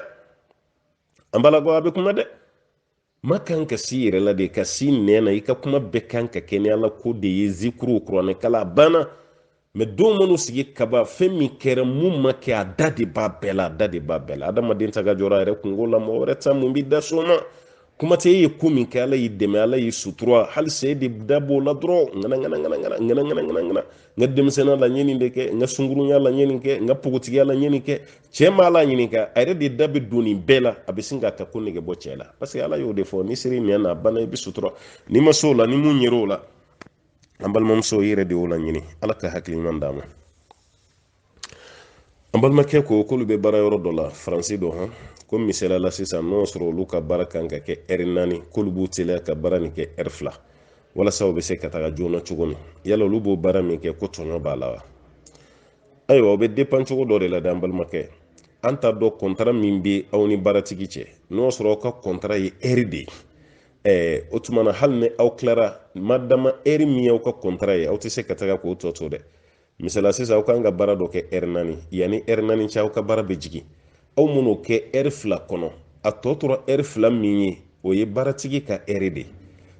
Speaker 1: ambala go abe kuma de makan ka si yere la de ka si nena ika kuma be kan ka kene ala ko de ye zikru krone kala bana me do monu sigi kaba femi kere mun make adade babela adama den taga jora yere kungola mo reta mun bi da soma kuma te yi kumi ka ala yi deme ala yi sutura hal se de dabo la dro ngana nga demsena la nyeni ndeke nga sunguru nya la nyeni ke nga pugutigi la nyeni ke chema la nyeni ka ayre de dabe doni bela abisinga ka kunige bo chela parce que ala yo defo ni siri ni na bana bi sutura ni masola ni munyero la ambal mom so yire de wala nyini ala ka hakli man dama ambal make ko ko lube bara yoro dola français do ha ko misela la sisa no soro luka barakan ka ke erinani ko lubu tele ka barani ke erfla walasa o bɛ se ka taga joona cogo min yala olu b'o baara min kɛ ko tɔɲɔ b'a la wa ayiwa o bɛ dépend cogo dɔ de la dɛ an balimakɛ an t'a dɔn contrat min bɛ aw ni baaratigi cɛ n'o sɔrɔ aw ka contrat ye heure de ye o tuma na hali ni aw tilara madama heure min y'aw ka contrat ye aw tɛ se ka taga k'o tɔ to dɛ misala sisan aw kan ka baara dɔ kɛ heure 4 yanni heure 4 cɛ aw ka baara bɛ jigin aw min'o kɛ heure 2 kɔnɔ a tɔ tora heure 2 min ye o ye baaratigi ka heure de ye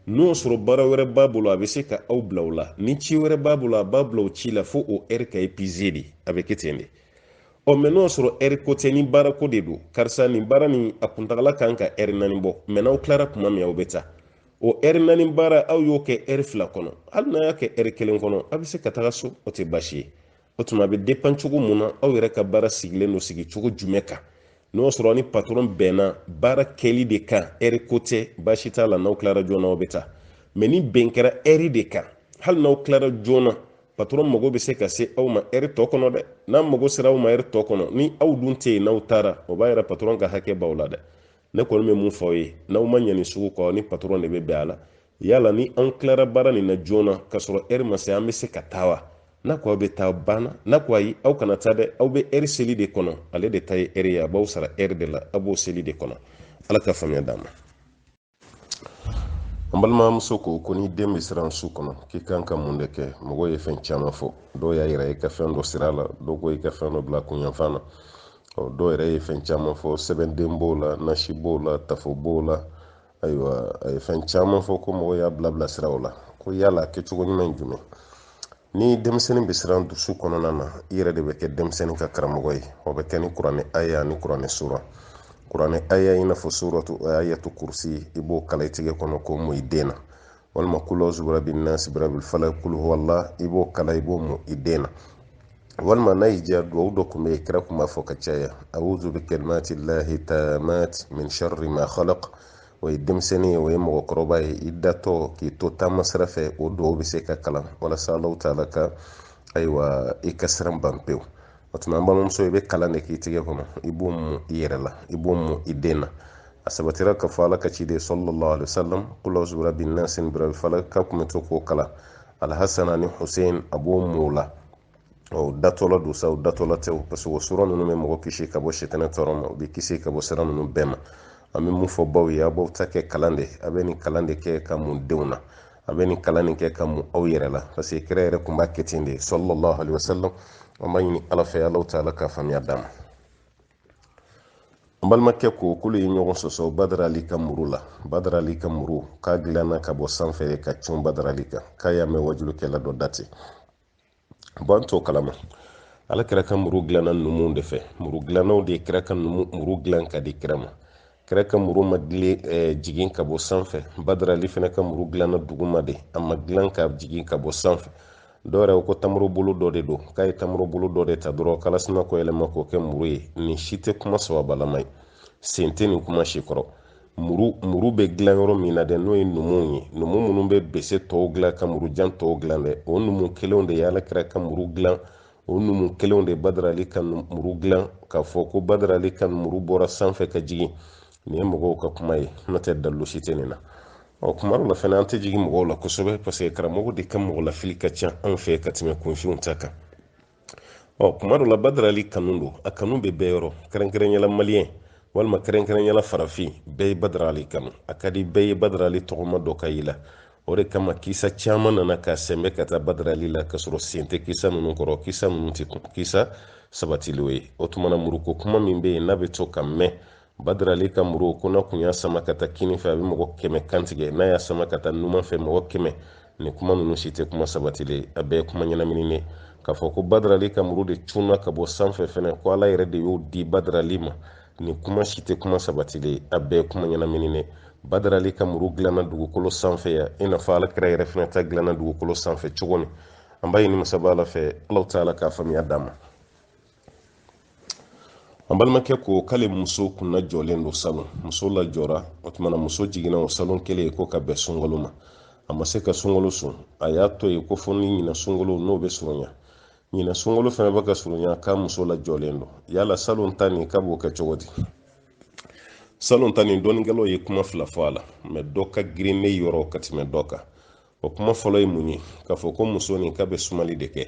Speaker 1: n'o sɔrɔ baara wɛrɛ b'a bolo a bɛ se ka aw bila o la ni ci wɛrɛ b'a bolo a b'a bila o ci la fo o heure ka épuisé de a bɛ kɛ ten de mɛ n'o sɔrɔ heure ko tɛ ni baara ko de don karisa nin baara nin a kuntagala kan ka heure 4 bɔ mɛ n'aw tilara tuma min aw bɛ taa o heure 4 baara aw y'o kɛ heure 2 kɔnɔ hali n'a y'a kɛ heure 1 kɔnɔ a bɛ se ka taga so o tɛ baasi ye o tuma a bɛ dépend cogo mun na aw yɛrɛ ka baara sigilen don sigi cogo jumɛn kan n'o sɔrɔ ni patron bɛnna baara kɛli de kan heure ko tɛ baasi t'a la n'aw tilara joona aw bɛ taa mɛ ni bɛn kɛra heure de kan hali n'aw tilara joona patron mago bɛ se ka se aw ma heure tɔ kɔnɔ dɛ n'a mago sera aw ma heure tɔ kɔnɔ ni aw dun tɛ yen n'aw taara o b'a yira patron ka hakɛ b'aw la dɛ ne kɔni bɛ mun fɔ aw ye n'aw ma ɲɛ nin sugu kɔ ni patron de bɛ bɛn a la yala ni an tilara baara nin na joona ka sɔrɔ heure ma se an bɛ se ka taa wa n'a ko aw bɛ taa banna n'a ko ayi aw kana taa dɛ aw bɛ heure seli de kɔnɔ ale de ta ye heure ye a b'aw sara heure de la a b'o seli de kɔnɔ ala ka faamuya d'an ma an balimamuso ko ni den bɛ siran su kɔnɔ k'i kan ka mun de kɛ mɔgɔw ye fɛn caman fɔ dɔw y'a yira i ka fɛn dɔ sira la dɔw ko i ka fɛn dɔ bila kunyanfan na dɔw yɛrɛ ye fɛn caman fɔ sɛbɛnden b'o la nasi b'o la tafo b'o la ayiwa a ye fɛn caman fɔ ko mɔgɔw y'a bila sira o la ko yala kɛcogo ɲuman jumɛn ni denmisɛnnin bɛ siran dusu kɔnɔna na i yɛrɛ de bɛ kɛ denmisɛnnin ka karamɔgɔ ye o bɛ kɛ ni kuranɛ aya ni kuranɛ sura kuranɛ aya i n'a fɔ suratu ayatu kursi i b'o kala i tigɛ kɔnɔ k'o mun i den na walima kul a'udhu birabbin nas birabil falaq kul huwallah i b'o kala i b'o mun i den na walima n'a y'i diya duwawu dɔ tun bɛ yen kira tun b'a fɔ ka caya a'udhu bi kalimatillahi taammat min sharri ma khalaq o ye denmisɛnnin ye o ye mɔgɔkɔrɔba ye i datɔ k'i to taama sira fɛ o duwawu bɛ se ka kalan walasa Alahu taala ka ayiwa i ka siran ban pewu o tuma an balimamuso i bɛ kalan de k'i tigɛ kɔnɔ i b'o mun i yɛrɛ la i b'o mun i den na a sabatira ka fɔ ala ka ciden sallallahu alaihi wasallam qul a'udhu birabbin nas birabil falaq ka kun bɛ to k'o kalan alhassan ni hussein a b'o mun o la o datɔla don sa o datɔla tɛ o parce que o sura ninnu bɛ mɔgɔ kisi ka bɔ sitanɛ tɔɔrɔ ma o bɛ kisi ka bɔ sira ninnu bɛɛ ma an bɛ mun fɔ baw ye a b'aw ta kɛ kalan de a bɛ nin kalan de kɛ ka mun denw na a bɛ nin kalan nin kɛ ka mun aw yɛrɛ la parce que kira yɛrɛ tun b'a kɛ ten de sallallahu alaihi wasallam an b'a ɲini ala fɛ Alahu taala ka faamuya d'an ma an balimakɛ ko k'olu ye ɲɔgɔn sɔsɔ Badara Ali ka muru la Badara Ali ka muru k'a dilanna ka bɔ sanfɛ de ka cun Badara Ali kan k'a y'a mɛn wajulukɛla dɔ da ten bon an t'o kalama ala kira ka muru dilanna numuw de fɛ muru dilannaw de kira ka muru dilan ka di kira ma kira ka muru ma jigin ka bɔ sanfɛ Badara Ali fana ka muru dilanna duguma de a ma dilan ka jigin ka bɔ sanfɛ dɔw yɛrɛ ko tamaro bolo dɔ de don k'a ye tamaro bolo dɔ de ta dɔrɔn kalasina ko yɛlɛma k'o kɛ muru ye nin si tɛ kuma sababalama ye sen tɛ nin kuma si kɔrɔ muru bɛ dilan yɔrɔ min na dɛ n'o ye numuw ye numu minnu bɛ bese tɔw dilan ka murujan tɔw dilan dɛ o numu kelenw de ye ala kira ka muru dilan o numu kelenw de Badara Ali ka muru dilan k'a fɔ ko Badara Ali ka muru bɔra sanfɛ ka jigin nin ye mɔgɔw ka kuma ye n'o tɛ dalilu si tɛ nin na kuma dɔ la fana an tɛ jigin mɔgɔw la kosɛbɛ parce que karamɔgɔ de ka mɔgɔ lafili ka ca an fɛ ka tɛmɛ kunfinw ta kan kuma dɔ la Badara Ali kanu don a kanu bɛ bɛɛ yɔrɔ kɛrɛnkɛrɛnyala maliyɛn walima kɛrɛnkɛrɛnyala farafin bɛɛ ye Badara Ali kanu a ka di bɛɛ ye Badara Ali tɔgɔma dɔ ka yi la o de kama kisa caman nana ka sɛmɛ ka taa Badara Ali la ka sɔrɔ sen tɛ kisa ninnu kɔrɔ kisa ninnu tɛ kisa sabatilenw ye o tuma na muruko kuma min bɛ yen n'a bɛ to ka mɛn Badara Ali ka muru ko n'a kun y'a sama ka taa kini fɛ a bɛ mɔgɔ 100 kantigɛ n'a y'a sama ka taa numan fɛ mɔgɔ 100 nin kuma ninnu si tɛ kuma sabatilen a bɛɛ ye kuma ɲɛnamini k'a fɔ ko Badara Ali ka muru de cunna ka bɔ sanfɛ fɛnɛ ko ala yɛrɛ de y'o di Badara Ali ma nin kuma si tɛ kuma sabatilen a bɛɛ ye kuma ɲɛnamini Badara Ali ka muru dilanna dugukolo sanfɛ yan i n'a fɔ alakira yɛrɛ fɛnɛ ta dilanna dugukolo sanfɛ cogo min an b'a ɲini masaba ala fɛ Alahu taala k'a faamuya d'an ma an balimakɛ ko k'ale muso kunna jɔlen don salon muso lajɔra o tuma na muso jiginna o salon kelen ko ka bɛn sunkalo ma a ma se ka sunkalo sun a y'a to yen ko fɔ ni ɲina sunkalo n'o bɛ surunya ɲina sunkalo fana bɛ ka surunya k'a muso lajɔlen don yala salon ta nin k'a b'o kɛ cogo di salon ta nin dɔnnikɛlaw ye kuma fila fɔ a la mɛ dɔ ka girin ne yɔrɔ ka tɛmɛ dɔ kan o kuma fɔlɔ ye mun ye k'a fɔ ko muso nin k'a bɛ sumali de kɛ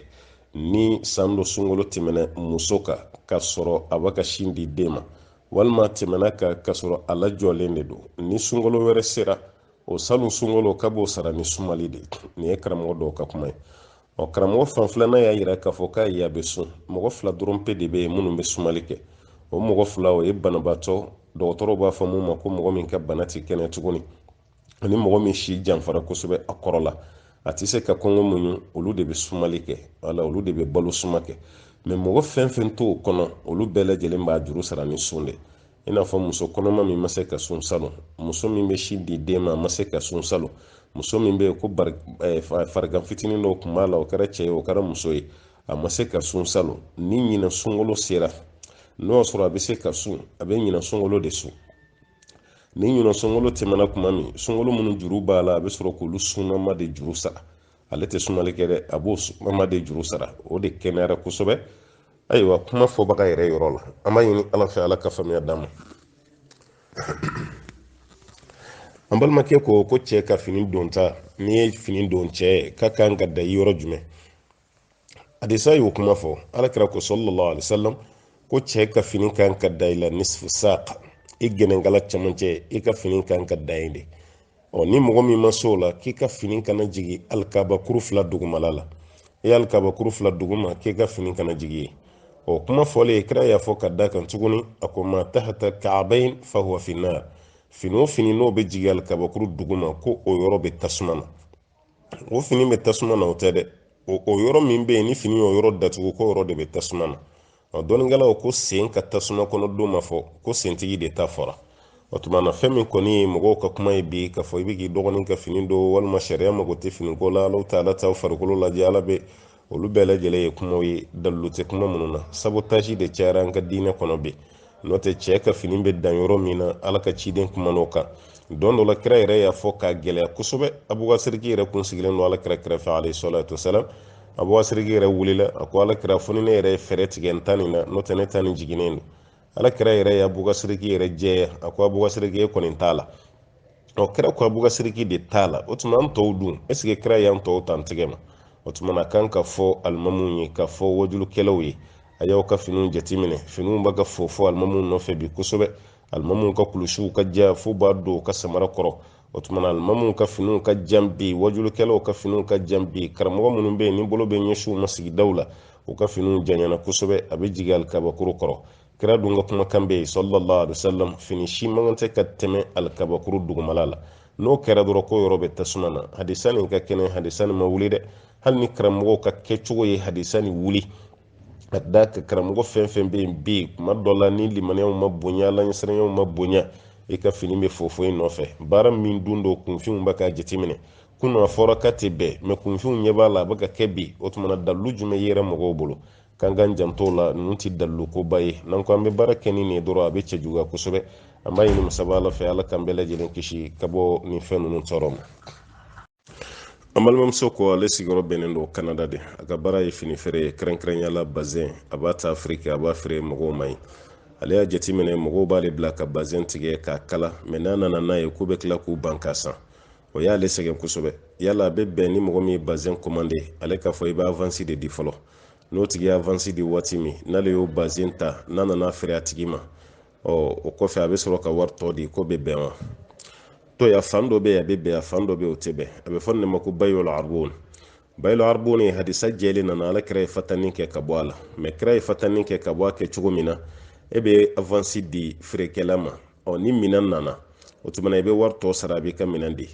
Speaker 1: ni san dɔ sunkalo tɛmɛna muso kan k'a sɔrɔ a bɛ ka sin di den ma walima tɛmɛna kan k'a sɔrɔ a lajɔlen de don ni sunkalo wɛrɛ sera o salon sunkalo k'a b'o sara ni sumali de nin ye karamɔgɔ dɔw ka kuma ye karamɔgɔ fan filanan y'a yira k'a fɔ k'a ye a bɛ sun mɔgɔ fila dɔrɔn pe de bɛ yen minnu bɛ sumali kɛ o mɔgɔ fila o ye banabaatɔ dɔgɔtɔrɔw b'a fɔ mun ma ko mɔgɔ min ka bana tɛ kɛnɛ tuguni ani mɔgɔ min si janfara kosɛbɛ a kɔrɔ la a tɛ se ka kɔngɔ muɲu olu de bɛ sumali kɛ wala olu de bɛ balo suma kɛ mɛ mɔgɔ fɛn fɛn t'o kɔnɔ olu bɛɛ lajɛlen b'a juru sara ni sun de i n'a fɔ muso kɔnɔma min ma se ka sun salon muso min bɛ si di den ma a ma se ka sun salon muso min bɛ yen ko farigan fitinin dɔw tun b'a la o kɛra cɛ ye o kɛra muso ye a ma se ka sun salon ni ɲinɛ sunkalo sera n'o y'a sɔrɔ a bɛ se ka sun a bɛ ɲinɛ sunkalo de sun ni ɲinɛ sunkalo tɛmɛna tuma min sunkalo minnu juru b'a la a bɛ sɔrɔ k'olu sunama de juru sara ale tɛ sumali kɛ dɛ a b'o sunama de juru sara o de kɛnɛyara kosɛbɛ ayiwa kuma fɔbaga yɛrɛ yɔrɔ la an b'a ɲini ala fɛ ala ka faamuya d'an ma an balimakɛ ko cɛ ka fini don ta n'i ye fini don cɛ k'a kan ka da i yɔrɔ jumɛn hadisa y'o kuma fɔ alakira ko sallallahu alaihi wasallam ko cɛ ka fini kan ka da i la nisfu saq i gɛnɛnkala camancɛ i ka fini kan ka da yen de ni mɔgɔ min ma s'o la k'i ka fini kana jigin alikabakuru fila dugumala la i ye alikabakuru fila duguma k'i ka fini kana jigin yen kuma fɔlen kira y'a fɔ ka da kan tuguni a ko ma tahata ka'abayn fa huwa fi nnar fini o fini n'o bɛ jigin alikabakuru duguma ko o yɔrɔ bɛ tasuma na o fini bɛ tasuma na o tɛ dɛ o yɔrɔ min bɛ yen ni fini y'o yɔrɔ datugu ko yɔrɔ de bɛ tasuma na dɔnnikɛlaw ko sen ka tasuma kɔnɔ don ma fɔ ko sentigi de ta fɔra o tuma na fɛn min kɔni ye mɔgɔw ka kuma ye bi k'a fɔ i bɛ k'i dɔgɔnin ka fini don walima sariya mago tɛ fini ko la ala ta'ala t'aw farikolo lajɛ ala bɛ olu bɛɛ lajɛlen ye kumaw ye dalilu tɛ kuma minnu na sabotage de cayara an ka diinɛ kɔnɔ bi n'o tɛ cɛ ka fini bɛ dan yɔrɔ min na ala ka ciden kuma n'o kan don dɔ la kira yɛrɛ y'a fɔ k'a gɛlɛya kosɛbɛ abubakar yɛrɛ kun sigilen don ala kira kɛrɛfɛ alayhi salatu wasalam abubakar yɛrɛ wulila a ko ala kira fo ni ne yɛrɛ ye fɛɛrɛ tigɛ n ta nin na n'o tɛ ne ta nin jiginnen don ala kira yɛrɛ ye abubakar yɛrɛ jɛya a ko abubakar e kɔni t'a la kira ko abubakar de t'a la o tuma an tɔw dun est ce que kira y'an tɔw ta n tigɛ ma o tuma na kan ka fɔ alimamuw ye ka fɔ wajulukɛlaw ye a y'aw ka finiw jateminɛ finiw b'a ka fɔ alimamuw nɔfɛ bi kosɛbɛ alimamuw ka kulusiw ka ja fo b'a don ka samara kɔrɔ o tuma na alimamuw ka finiw ka jan bi wajulukɛlaw ka finiw ka jan bi karamɔgɔ minnu bɛ yen ni bolo bɛ ɲɛsiw ma sigidaw la u ka finiw janyana kosɛbɛ a bɛ jigin alikabakuru kɔrɔ kira dun ka kumakan bɛ yen sallallahu alaihi wasallam fini si man tɛ ka tɛmɛ alikabakuru dugumala la n'o kɛra dɔrɔn ko yɔrɔ bɛ tasuma na hadisa nin ka kɛnɛ hadisa nin ma wuli dɛ hali ni karamɔgɔw ka kɛcogo ye hadisa nin wuli a da ka karamɔgɔ fɛn fɛn bɛ yen bi kuma dɔ la ni limaniyaw ma bonya laɲɛsiranyaw ma bonya i ka fini bɛ fofo in nɔfɛ baara min dun do kunfinw bɛ ka jateminɛ kunun a fɔra ka tɛ bɛn mɛ kunfinw ɲɛ b'a la a bɛ ka kɛ bi o tuma na dalilu jumɛn yera mɔgɔw bolo k'an k'an janto la ninnu tɛ dalilu koba ye n'an ko an bɛ baara kɛ ni nin ye dɔrɔn a bɛ cɛ juguya kosɛbɛ an b'a ɲini masaba ala fɛ ala k'an bɛɛ lajɛlen kisi ka bɔ nin fɛn ninnu tɔɔrɔ ma an balimamuso ko ale sigiyɔrɔ bɛnnen don kanada de a ka baara ye fini feere ye kɛrɛnkɛrɛnyala bazɛn a b'a ta afiriki a b'a feere mɔgɔw ma ye ale y'a jateminɛ mɔgɔw b'ale bila ka bazɛn tigɛ k'a kala mɛ n'a nana n'a ye k'u bɛ tila k'u ban k'a san o y'ale sɛgɛn kosɛbɛ yala a bɛ bɛn ni mɔgɔ min ye bazɛn commandé ale k'a fɔ i bɛ avansi de di fɔlɔ n'o tigi ye avansi di waati min n'ale y'o bazɛn ta n'a nana feere a tigi ma o kɔfɛ a bɛ sɔrɔ ka wari tɔ di ko bɛ bɛn wa to ya fan dɔ bɛ yen a bɛ bɛn a fan dɔ bɛ yen o tɛ bɛn a bɛ fɔ nin de ma ko bayul arbun bayul arbun ye hadisa jɛlen nana ala kira ye fatani kɛ ka bɔ a la mɛ kira ye fatani kɛ ka bɔ a kɛ cogo min na e bɛ avansi di feerekɛla ma ni minɛn nana o tuma na i bɛ wari tɔ sara a b'i ka minɛn di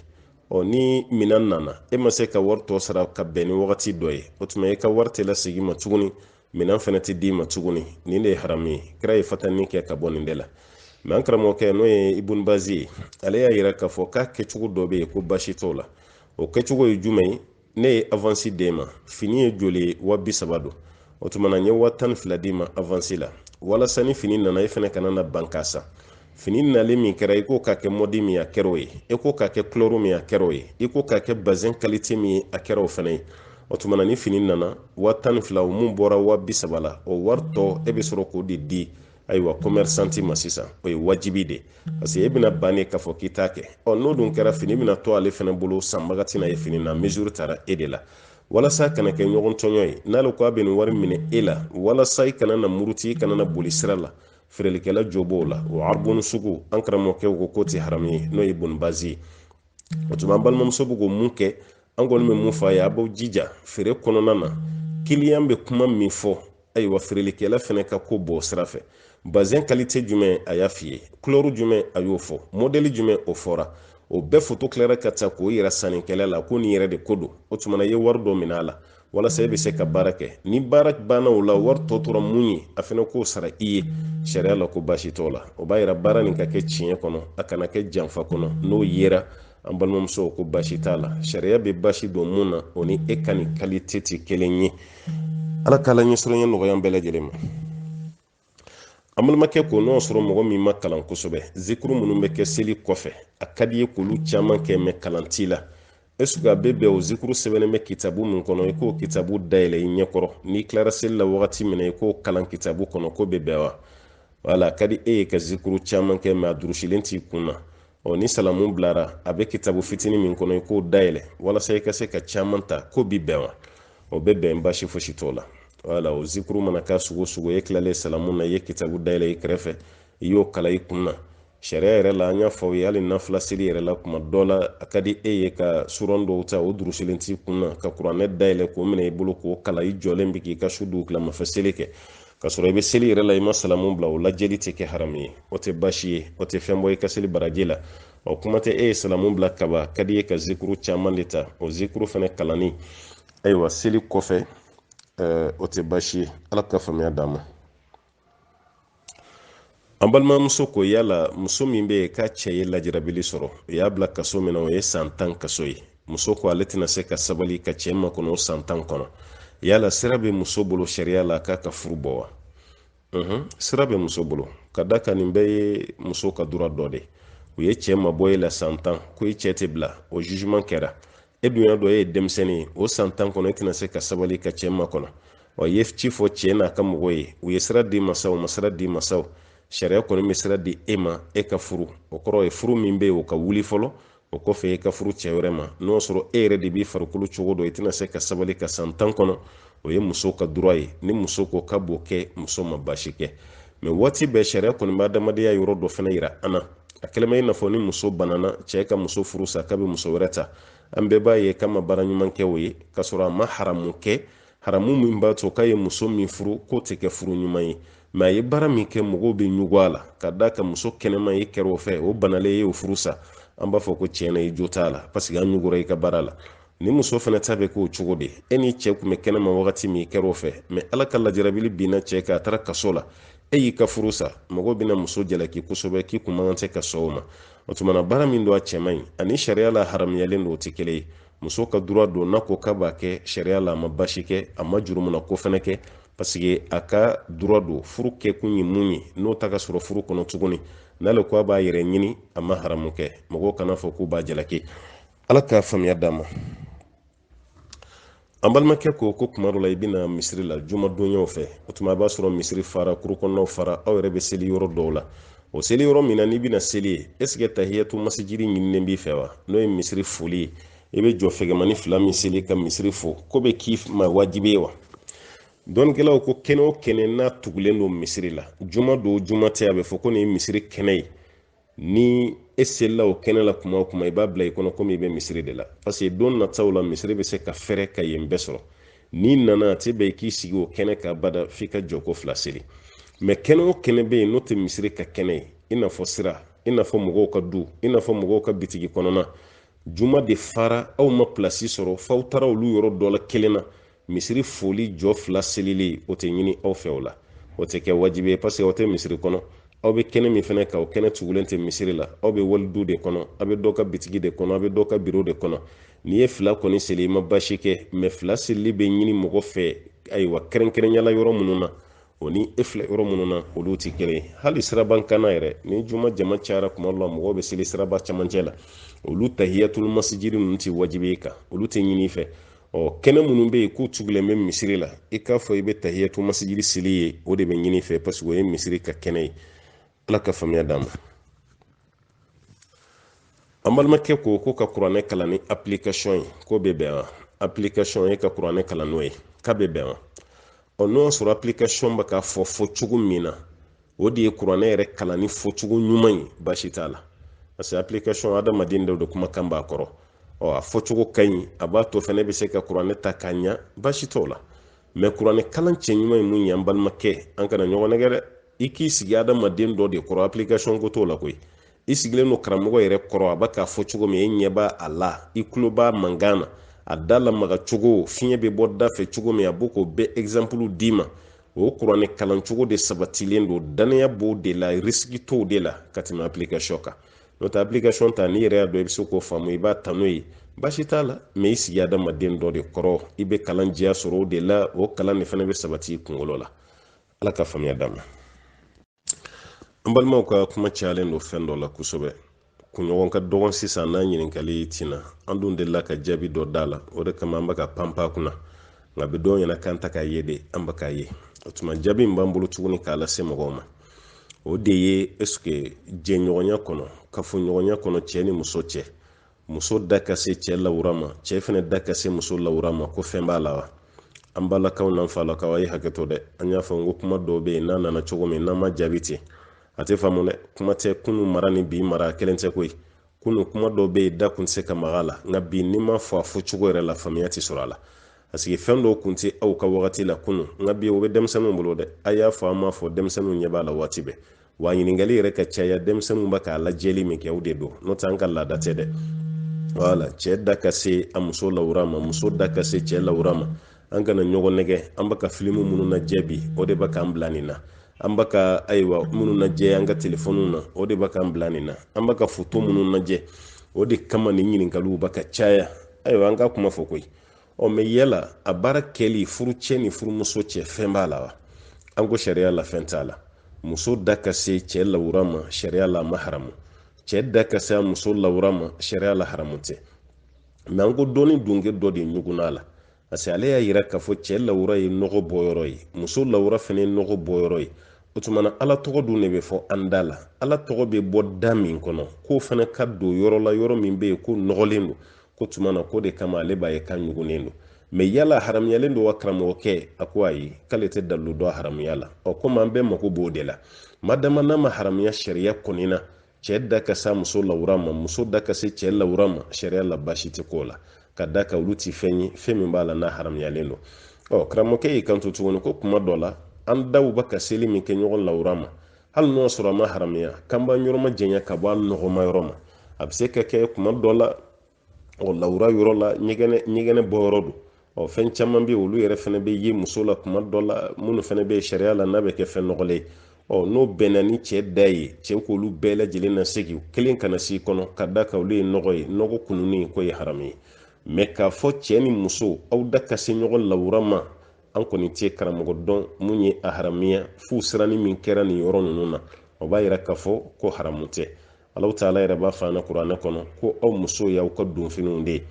Speaker 1: ni minɛn nana e ma se ka wari tɔ sara ka bɛn ni wagati dɔ ye o tuma i ka wari tɛ lasegin ma tuguni minɛn fana tɛ d'i ma tuguni nin de ye haramu ye kira ye fatani kɛ ka bɔ nin de la mɛ an karamɔgɔkɛ n'o ye ibun bazi ye ale y'a yira k'a fɔ k'a kɛcogo dɔ bɛ yen ko baasi t'o la o kɛcogo ye jumɛn ye ne ye avansi d'e ma fini ye joli ye 30,000 don o tuma na n ye 12,000 d'i ma avansi la walasa ni fini nana e fana kana na ban k'a san fini nalen min kɛra i ko k'a kɛ mɔdi min a kɛra o ye i ko k'a kɛ couleur min a kɛra o ye i ko k'a kɛ bazin qualité min a kɛra o fana ye o tuma na ni fini nana 12,000 o mun bɔra 30,000 la o wari tɔ e bɛ sɔrɔ k'o de di ayiwa commerçanti ma sisan o ye wajibi de parce que e bɛna banne k'a fɔ k'i t'a kɛ n'o dun kɛra fini bɛna to ale fɛnɛ bolo sanbaga tɛna ye fini na mesure tara e de la walasa kana kɛ ɲɔgɔn tɔɲɔ ye n'ale ko a bɛ nin wari minɛ e la walasa i kana na muruti i kana na boli sira la feerelikɛla jo b'o la o arbonu sugu an karamɔgɔkɛw ko k'o tɛ haramu ye n'o ye bonbazi ye o tuma an balimamuso bɛ k'o mun kɛ an kɔni bɛ mun fɔ a ye a b'aw jija feere kɔnɔna na kiliyan bɛ kuma min fɔ ayiwa feerelikɛla fɛnɛ ka ko bɔ sira fɛ bazin qualité jumɛn a y'a f'i ye couleur jumɛn a y'o fɔ modèle jumɛn o fɔra o bɛɛ photo claire ka ta k'o yira sannikɛla la ko nin yɛrɛ de ko don o tuma na i ye wari dɔ minɛ a la walasa e bɛ se ka baara kɛ ni baara banna o la wari tɔ tora mun ye a fɛnɛ k'o sara i ye sariya la ko baasi t'o la o b'a yira baara nin ka kɛ tiɲɛ kɔnɔ a kana kɛ janfa kɔnɔ n'o yera an balimamuso ko baasi t'a la sariya bɛ baasi don mun na o ni e ka nin qualité tɛ kelen ye ala k'ala ɲɛsiranɲɛ nɔgɔya an bɛɛ lajɛlen ma an balimakɛ ko n'o sɔrɔ mɔgɔ min ma kalan kosɛbɛ zikuru minnu bɛ kɛ seli kɔfɛ a ka di ye k'olu caman kɛ mɛ kalan t'i la est-ce que a bɛ bɛn o zikuru sɛbɛnnen bɛ kitabu min kɔnɔ i k'o kitabu dayɛlɛ i ɲɛkɔrɔ n'i tilara seli la wagati min na i k'o kalan kitabu kɔnɔ k'o bɛ bɛn wa wala a ka di e ye ka zikuru caman kɛ mɛ a durusilen t'i kun na ni salamu bilara a bɛ kitabu fitinin min kɔnɔ i k'o dayɛlɛ walasa i ka se ka caman ta k'o bi bɛn wa o bɛ bɛn baasi fosi t'o la wala o zikuru mana k'a sugu sugu e tilalen salamu na i ye kitabu dayɛlɛ i kɛrɛfɛ i y'o kala i kun na sariya yɛrɛ la an y'a fɔ aw ye hali nafila seli yɛrɛ la kuma dɔ la a ka di e ye ka suran dɔw ta o durusilen t'i kun na ka kuranɛ dayɛlɛ k'o minɛ i bolo k'o kala i jɔlen bɛ k'i ka su dugu tilamafɛ seli kɛ ka sɔrɔ i bɛ seli yɛrɛ la i ma salamu bila o lajɛli tɛ kɛ haramu ye o tɛ baasi ye o tɛ fɛn bɔ i ka seli baraji la kuma tɛ e ye salamu bila kaba ka di ye ka zikuru caman de ta o zikuru fɛnɛ kalani ayiwa seli kɔfɛ o tɛ baasi ye ala ka faamuya d'an ma an balimamuso ko yala muso min bɛ yen k'a cɛ ye lajirabili sɔrɔ o y'a bila kaso min na o ye san 10 kaso ye muso ko ale tɛna se ka sabali ka cɛ makɔnɔ o san 10 kɔnɔ yala sira bɛ muso bolo sariya la k'a ka furu bɔ wa sira bɛ muso bolo ka da ka nin bɛɛ ye muso ka dura dɔ de u ye cɛ mabɔ e la san 10 ko i cɛ tɛ bila o jugement kɛra e dun y'a dɔn e ye denmisɛnnin ye o san 10 kɔnɔ e tɛna se ka sabali ka cɛ makɔnɔ i ye ci fɔ cɛ n'a ka mɔgɔ ye u ye sira di masaw ma sira di masaw sariya kɔni bɛ sira di e ma e ka furu o kɔrɔ ye furu min bɛ yen o ka wuli fɔlɔ o kɔfɛ e ka furu cɛ wɛrɛ ma n'o sɔrɔ e yɛrɛ de b'i farikolo cogo dɔ i tɛna se ka sabali ka san 10 kɔnɔ o ye muso ka droit ye ni muso ko ka b'o kɛ muso ma baasi kɛ mɛ waati bɛɛ sariya kɔni b'a adamadenya yɔrɔ dɔ fana yira an na a kɛlɛma i n'a fɔ ni muso banana cɛ ka muso furu sa k'a bɛ muso wɛrɛ ta an bɛɛ b'a ye k'a ma baara ɲuman kɛ o ye k'a sɔrɔ a ma haramu kɛ haramu min b'a to k'a ye muso min furu k'o tɛ kɛ furu ɲuman ye mɛ a ye baara min kɛ mɔgɔw bɛ ɲugu a la ka da ka muso kɛnɛma i kɛrɛ o fɛ o banalen ye o furu sa an b'a fɔ ko tiɲɛna i jo t'a la parce que an ɲugura i ka baara la ni muso fana ta bɛ k'o cogo de e ni cɛ tun bɛ kɛnɛma wagati min i kɛrɛ o fɛ mɛ ala ka lajarabili binna cɛ kan a taara kaso la e y'i ka furu sa mɔgɔw bɛna muso jalaki kosɛbɛ k'i kun man kan tɛ ka sɔn o ma o tuma na baara min don a cɛman ɲi ani sariya la haramuyalen don o tɛ kelen ye muso ka droit don n'a ko k'a b'a kɛ sariya la a ma baasi kɛ a ma jurumuna ko fana kɛ parce que a ka droit don furu kɛkun ye mun ye n'o ta ka sɔrɔ furu kɔnɔ tuguni n'ale ko a b'a yɛrɛ ɲini a ma haramu kɛ mɔgɔw kana fɔ k'u b'a jalaki ala k'a faamuya d'an ma an balimakɛ ko kuma dɔ la i bɛna misiri la jumadonyaw fɛ o tuma a b'a sɔrɔ misiri fara kurukɔnɔnaw fara aw yɛrɛ bɛ seli yɔrɔ dɔw la o seli yɔrɔ min na n'i bɛna seli ye est-ce que tahiyatu masjidi ɲininen b'i fɛ wa n'o ye misiri foli ye i bɛ jɔ fɛgɛmani 2 min seli ka misiri fo ko bɛ k'i ma wajibi ye wa dɔnnikɛlaw ko kɛnɛ o kɛnɛ n'a tugulen don misiri la juma don juma tɛ a bɛ fɔ ko nin ye misiri kɛnɛ ye ni e selila o kɛnɛ la kuma o kuma i b'a bila i kɔnɔ komi i bɛ misiri de la parce que don nataw la misiri bɛ se ka fɛrɛ ka yen bɛɛ sɔrɔ n'i nana a tɛ bɛn i k'i sigi o kɛnɛ ka bada f'i ka jɔ ko 2 seli mɛ kɛnɛ o kɛnɛ bɛ yen n'o tɛ misiri ka kɛnɛ ye i n'a fɔ sira i n'a fɔ mɔgɔw ka du i n'a fɔ mɔgɔw ka bitigi kɔnɔna juma de fara aw ma pilasi sɔrɔ f'aw taara olu yɔrɔ dɔ la kelen na misiri foli jɔ 2 selili o tɛ ɲini aw fɛ o la o tɛ kɛ wajibi ye parce que aw tɛ misiri kɔnɔ aw bɛ kɛnɛ min fana kan o kɛnɛ tugulen tɛ misiri la aw bɛ walidu de kɔnɔ aw bɛ dɔ ka bitigi de kɔnɔ aw bɛ dɔ ka biro de kɔnɔ n'i ye 2 kɔni seli i ma baasi kɛ mɛ 2 selili bɛ ɲini mɔgɔ fɛ ayiwa kɛrɛnkɛrɛnyala yɔrɔ minnu na o ni e filɛ yɔrɔ minnu na olu tɛ kelen ye hali sirabankana yɛrɛ ni juma jama cayara kuma dɔ la mɔgɔw bɛ seli siraba camancɛ la olu tahiyatul masjidi ninnu tɛ wajibi kan olu tɛ ɲini i fɛ kene munun be ku tugulen be misiri la i k'a fɔ i be tahiyatu masjidi sili ye o de be ɲini fɛ parce que o ye misiri ka kɛnɛ ye ala ka faamuya d'an ma an balimakɛ ko ka kuranɛ kalan ni application ye ko be bɛn wa application ye ka kuranɛ kalan n'o ye k'a be bɛn wa n'o y'a sɔrɔ application bɛ k'a fɔ cogo min na o de ye kuranɛ yɛrɛ kalan ni fɔcogo ɲuman ye baasi t'a la parce que application adamaden dɔ de kumakan b'a kɔrɔ a fɔcogo ka ɲi a b'a to fɛnɛ bɛ se ka kuranɛ ta k'a ɲa baasi t'o la mais kuranɛ kalan cɛ ɲuman ye mun ye an balimakɛ an kana ɲɔgɔn nɛgɛ dɛ i k'i sigi adamaden dɔ de kɔrɔ application ko t'o la koyi i sigilen don karamɔgɔ yɛrɛ kɔrɔ a b'a k'a fɔ cogo min e ɲɛ b'a a la i tulo b'a mankan na a da lamaga cogo fiɲɛ bɛ bɔ da fɛ cogo min a b'o k'o bɛɛ exemple d'i ma o kuranɛ kalan cogo de sabatilen don danaya b'o de la risque t'o de la ka tɛmɛ application kan n'o tɛ application ta n'i yɛrɛ y'a dɔn i bɛ se k'o faamu i b'a ta n'o ye baasi t'a la mais i sigi adamaden dɔ de kɔrɔ i bɛ kalan jɛya sɔrɔ o de la o kalan de fana bɛ sabati i kunkolo la ala ka faamuya d'an ma an balimaw ka kuma cayalen don fɛn dɔ la kosɛbɛ kunɲɔgɔn ka dɔgɔn sisan n'an ɲininkali tina an dun delila ka jaabi dɔ d'a la o de kama an bɛ ka panpa kunna nka bi dɔw ɲɛna k'an ta k'a ye de an bɛ k'a ye o tuma jaabi min b'an bolo tuguni k'a lase mɔgɔw ma o de ye est ce que jɛɲɔgɔnya kɔnɔ kafoɲɔgɔnya kɔnɔ cɛ ni muso cɛ muso da ka se cɛ lawura ma cɛ fɛnɛ da ka se muso lawura ma ko fɛn b'a la wa an balakaw n'an falakaw a ye hakɛto dɛ an y'a fɔ n ko kuma dɔw bɛ yen n'a nana cogo min n'an ma jaabi ten a tɛ faamu dɛ kuma tɛ kunu mara ni bi mara kelen tɛ koyi kunu kuma dɔw bɛ yen da kun tɛ se ka maga a la nka bi ni ma fɔ a fɔcogo yɛrɛ la faamuya tɛ sɔrɔ a la parce que fɛn dɔw kun tɛ aw ka wagati la kunu nka bi o bɛ denmisɛnninw bolo dɛ a y'a fɔ an m'a fɔ denmisɛnninw ɲɛ b'a la waati bɛɛ wa ɲininkali yɛrɛ ka caya denmisɛnninw bɛ k'a lajɛli min kɛ o de don n'o tɛ an ka laada tɛ dɛ wala cɛ da ka se a muso lawura ma muso da ka se cɛ lawura ma an kana ɲɔgɔn nɛgɛ an bɛ ka filimu minnu lajɛ bi o de bɛ k'an bila nin na an bɛ ka ayiwa minnu lajɛ an ka telefɔniw na o de bɛ k'an bila nin na an bɛ ka foto minnu lajɛ o de kama nin ɲininkaliw bɛ ka caya ayiwa an ka kuma fɔ koyi mɛ yala a baara kɛli furu cɛ ni furumuso cɛ fɛn b'a la wa an ko sariya la fɛn t'a la muso da ka se cɛ lawura ma sariya la a ma haramu cɛ da ka se a muso lawura ma sariya la haramu tɛ mɛ an ko dɔɔni dunke dɔ de ɲugunna la parce que ale y'a yira k'a fɔ cɛ lawura ye nɔgɔ bɔyɔrɔ ye muso lawura fɛnɛ ye nɔgɔ bɔyɔrɔ ye o tuma na ala tɔgɔ dun de bɛ fɔ an da la ala tɔgɔ bɛ bɔ da min kɔnɔ k'o fana ka don yɔrɔ la yɔrɔ min bɛ yen ko nɔgɔlen don ko tuma na ko de kama ale b'a ye ka ɲugunnen don mɛ yala haramuyalen don wa karamɔgɔkɛ a ko ayi k'ale tɛ dalilu dɔn haramuya la komi an bɛɛ mako b'o de la madama n'a ma haramuya sariya kɔni na cɛ da ka se muso lawura ma muso da ka se cɛ lawura ma sariya la baasi tɛ k'o la ka da ka olu ti fɛn ye fɛn min b'a la n'a haramuyalen don karamɔgɔkɛ y'i kanto tuguni ko kuma dɔ la an daw bɛ ka seli min kɛ ɲɔgɔn lawura ma hali n'o sɔrɔ a ma haramuya k'an b'an yɔrɔ ma jɛnya ka bɔ a nɔgɔma yɔrɔ ma a bɛ se ka kɛ kuma dɔ la lawura yɔrɔ la ɲɛgɛnɛ bɔ yɔrɔ don fɛn caman bɛ yen olu yɛrɛ fɛnɛ bɛ ye muso la kuma dɔ la minnu fɛnɛ bɛ sariya la n'a bɛ kɛ fɛn nɔgɔlen ye n'o bɛnna ni cɛ da ye cɛ k'olu bɛɛ lajɛlen na segi kelen kana s'i kɔnɔ ka da ka olu ye nɔgɔ ye nɔgɔ kununin ko ye haramu ye mɛ k'a fɔ cɛ ni muso aw da ka se ɲɔgɔn lawura ma an kɔni tɛ karamɔgɔ dɔn mun ye a haramuya f'u siranni min kɛra nin yɔrɔ ninnu na o b'a yira k'a fɔ ko haramu tɛ Allahu taala yɛrɛ b'a fɔ an na kuranɛ kɔnɔ ko aw muso y'aw ka donfiniw de ye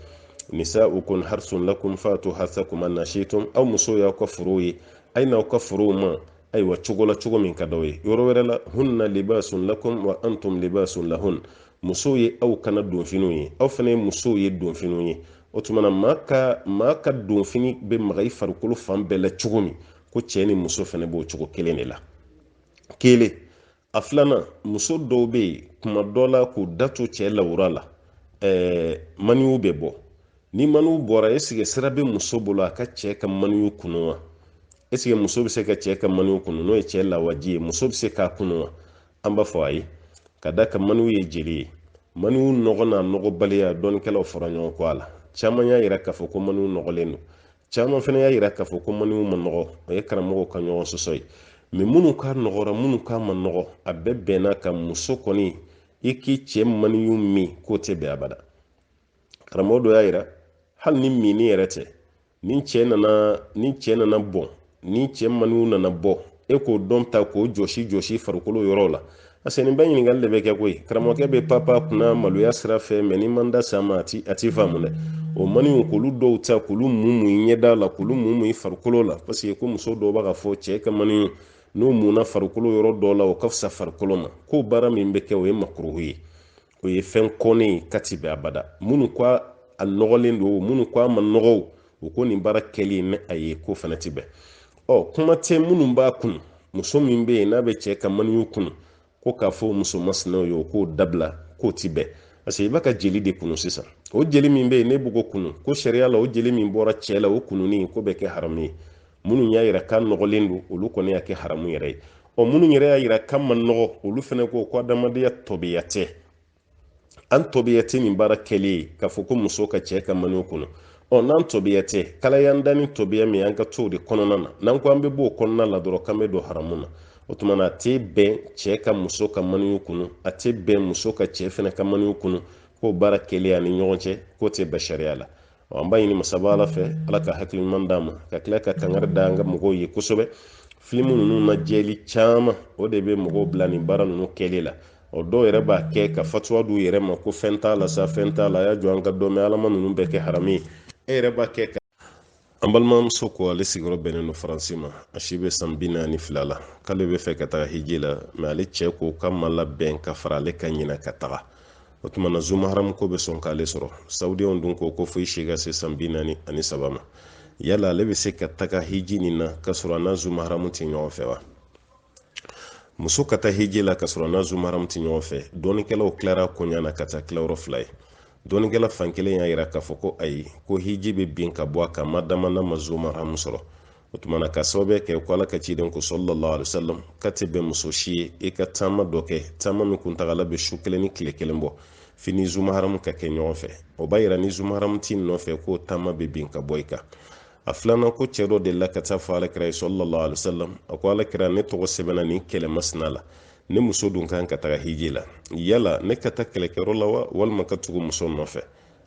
Speaker 1: nisa'ukum harsun lakum fatu harsakum anna shi'tum aw muso y'aw ka forow ye a ye n'aw ka forow ma ayiwa cogo la cogo min ka d'aw ye yɔrɔ wɛrɛ la hunna libasun lakum wa antum libasun lahun musow ye aw kana donfiniw ye aw fana ye musow ye donfiniw ye o tuma na maa ka donfini bɛ maga i farikolo fan bɛɛ la cogo min ko cɛ ni muso fana b'o cogo kelen de la kelen a filanan muso dɔw bɛ yen kuma dɔ la k'u datu cɛ lawura la maniw bɛ bɔ ni maniw bɔra esike sira bɛ muso bolo a ka cɛ ka maniw kunu wa esike muso bɛ se ka cɛ ka maniw kunu n'o ye cɛ lawaji ye muso bɛ se k'a kunu wa an b'a fɔ ayi ka da ka maniw ye jeli ye maniw nɔgɔ n'a nɔgɔbaliya dɔɔnikɛlaw fara ɲɔgɔn kɔ a la caman y'a yira k'a fɔ ko maniw nɔgɔlen don caman fana y'a yira k'a fɔ ko maniw ma nɔgɔ o ye karamɔgɔw ka ɲɔgɔn sɔsɔ ye mɛ minnu ka nɔgɔra minnu ka ma nɔgɔ a bɛɛ bɛnna ka muso kɔni i k'i cɛ maniw min k'o tɛ bɛn abada karamɔgɔ dɔ y'a yira hali ni mini yɛrɛ tɛ ni cɛ nana bɔn ni cɛ maniw nana bɔ e k'o dɔn ta k'o jɔsi farikolo yɔrɔ la parce que nin bɛɛ ɲininkali de bɛ kɛ koyi karamɔgɔkɛ bɛ papa kunna maloya sira fɛ mɛ ni man da sa ma a ti faamu dɛ o maniw k'olu dɔw ta k'olu mumu i ɲɛda la k'olu mumu i farikolo la parce que ko muso dɔw b'a ka fɔ cɛ ka maniw n'o munna farikolo yɔrɔ dɔ la o ka fisa farikolo ma ko baara min bɛ kɛ o ye makuruhu ye o ye fɛn kɔnnen ye ka ti bɛn abada minnu ko a nɔgɔlen don minnu ko a ma nɔgɔ o ko nin baara kɛli ne a ye ko fana ti bɛn kuma tɛ minnu b'a kunu muso min bɛ yen n'a bɛ cɛ ka maniw kunu ko k'a fɔ muso masinaw ye o k'o dabila k'o ti bɛn parce que i b'a ka jeli de kunu sisan o jeli min bɛ yen ne b'o kunu ko sariya la o jeli min bɔra cɛ la o kununi ko bɛ kɛ haramu ye minnu y'a yira k'a nɔgɔlen don olu kɔni y'a kɛ haramu yɛrɛ ye minnu yɛrɛ y'a yira k'a ma nɔgɔ olu fana ko adamadenya tɔbiya tɛ an tɔbiya tɛ nin baara kɛli ye k'a fɔ ko muso ka cɛ ka maniw kunu n'an tɔbiya tɛ kalayandani tɔbiya min an ka to de kɔnɔna na n'an ko an bɛ bɔ o kɔnɔna la dɔrɔn k'an bɛ don haramu na o tuma na a tɛ bɛn cɛ ka muso ka maniw kunu a tɛ bɛn muso ka cɛ fana ka maniw kunu k'o baara kɛli ani ɲɔgɔn cɛ k'o tɛ bɛn sariya la an b'a ɲini masaba ala fɛ ala ka hakili ɲuman d'an ma ka tila ka kangari da an ka mɔgɔw ye kosɛbɛ filimu ninnu na jɛli caman o de bɛ mɔgɔw bila nin baara ninnu kɛli la dɔw yɛrɛ b'a kɛ ka fatuwa d'u yɛrɛ ma ko fɛn t'a la sa fɛn t'a la a y'a jɔ an ka dɔn mɛ alama ninnu bɛɛ kɛ harami ye yɛrɛ b'a kɛ an balimamuso ko ale sigiyɔrɔ bɛnnen don faransi ma a si bɛ san 42 la k'ale bɛ fɛ ka taga hiji la mɛ ale cɛ ko k'a ma labɛn ka fara ale ka ɲinɛ ka taga o tuma na zuma haramu ko bɛ sɔn k'ale sɔrɔ saudiyanw dun ko foyi si ka se san 43 ma yala ale bɛ se ka taga hiji nin na ka sɔrɔ a n'a zuma haramu tɛ ɲɔgɔn fɛ wa muso ka taa hiji la ka sɔrɔ a n'a zuma haramu tɛ ɲɔgɔn fɛ dɔɔnikɛlaw tilara koɲa na ka taa tilayɔrɔ 2 ye dɔɔnikɛla fankelen y'a yira k'a fɔ ko ayi ko hiji bɛ bin ka bɔ a kan ma dama na ma zuma haramu sɔrɔ o tuma na ka sababu kɛ ko ala ka ciden ko sallallahu alaihi wasallam ka tɛ bɛn muso si ye i ka taama dɔ kɛ taama min kuntagala bɛ su kelen ni tile kelen bɔ f'i ni zuma haramu ka kɛ ɲɔgɔn fɛ o b'a yira ni zuma haramu t'i nɔfɛ k'o taama bɛ bin ka bɔ i kan a filanan ko cɛ dɔ delila ka taa fɔ alakira ye sallallahu alaihi wasallam a ko alakira ne tɔgɔ sɛbɛnna nin kɛlɛ masina la ne muso dun kan ka taga hiji la yala ne ka taa kɛlɛkɛyɔrɔ la wa walima ka tugu muso nɔfɛ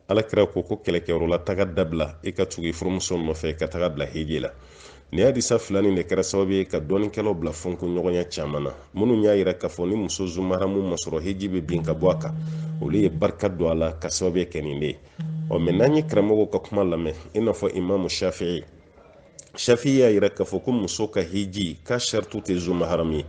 Speaker 1: alakira ko kɛlɛkɛyɔrɔ la taga dabila i ka tugu i furumuso nɔfɛ ka taga bila hiji la nin hadisa fila nin de kɛra sababu ye ka dɔɔnikɛlaw bila fɔnko ɲɔgɔnya caman na minnu y'a yira k'a fɔ ni muso zuma haramu ma sɔrɔ hiji bɛ bin ka bɔ a kan olu ye barika don a la ka sababu kɛ nin de ye mɛ n'an ye karamɔgɔw ka kuma lamɛn i n'a fɔ imamu shafi'i y'a yira k'a fɔ ko muso ka hiji ka shartu tɛ zuma haramu ye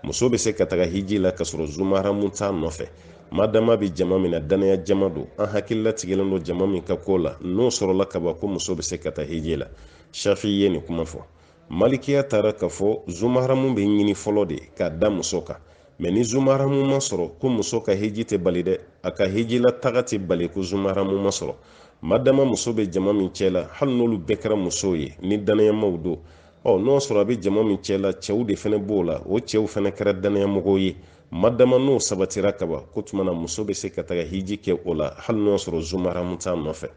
Speaker 1: muso bɛ se ka taga hiji la ka sɔrɔ zuma haramu t'a nɔfɛ madama bɛ jama min na danaya jama don an hakilila tigɛlen don jama min ka ko la n'o sɔrɔla ka ban ko muso bɛ se ka taa hiji la shafi'i ye nin kuma fɔ malikiya taara k'a fɔ zuma haramu bɛ ɲini fɔlɔ de k'a da muso kan mɛ ni zuma haramu ma sɔrɔ ko muso ka hiji tɛ bali dɛ a ka hiji la taga tɛ bali ko zuma haramu ma sɔrɔ madama muso bɛ jama min cɛ la hali n'olu bɛɛ kɛra musow ye ni danayamaw don n'o sɔrɔ a bɛ jama min cɛ la cɛw de fana b'o la o cɛw fana kɛra danayamɔgɔw ye madama n'o sabatira kaban ko tuma na muso bɛ se ka taga hiji kɛ o la hali n'o sɔrɔ zuma haramu t'a nɔfɛ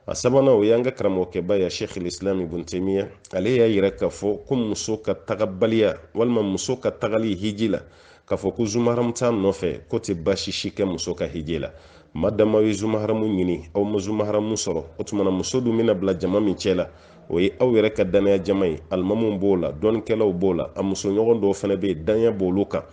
Speaker 1: a sabanan o y'an ka karamɔgɔkɛba ya sheikh islam ibn taymiya ale y'a yira k'a fɔ ko muso ka tagabaliya walima muso ka tagali hiji la k'a fɔ ko zuma haramu t'a nɔfɛ ko tɛ baasi si kɛ muso ka hiji la madama ye zuma haramu ɲini aw ma zuma haramu sɔrɔ o tuma na muso dun bɛna bila jama min cɛ la o ye aw yɛrɛ ka danaya jama ye alimamuw b'o la dɔɔnikɛlaw b'o la a musoɲɔgɔn dɔw fana bɛ yen danaya b'olu kan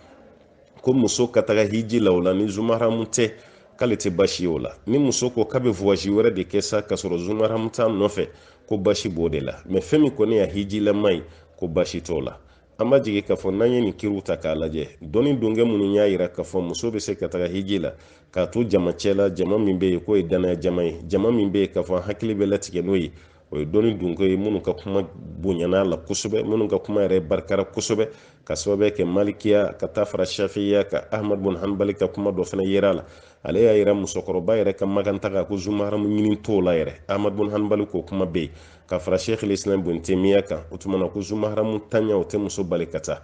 Speaker 1: ko muso ka taga hiji la o la ni zuma haramu tɛ k'ale tɛ basi ye o la ni muso ko k'a bɛ voyage wɛrɛ de kɛ sa ka sɔrɔ zuma haramu t'a nɔfɛ ko basi b'o de la mɛ fɛn min kɔni y'a hijilama ye ko basi t'o la an b'a jigin k'a fɔ n'an ye nin kiriw ta k'a lajɛ dɔnni donkɛ minnu y'a yira k'a fɔ muso bɛ se ka taga hiji la k'a to jama cɛ la jama min bɛ yen k'o ye danaya jama ye jama min bɛ yen k'a fɔ an hakili bɛ latigɛ n'o ye o ye dɔnni donkɛ ye minnu ka kuma bonyana la kosɛbɛ minnu ka kuma yɛrɛ barikara kosɛbɛ ka sababu kɛ malikiya ka taa fara shafiya ka ahmad bin hanbali ka kuma dɔ fana yera la ale y'a yira musokɔrɔba yɛrɛ ka magantaga ko zuma haramu ɲini t'o la yɛrɛ ahmad bin hanbali k'o kuma bɛ yen ka fara sheikh islam bin taymiya kan o tuma na ko zuma haramu tanya o tɛ muso bali ka taa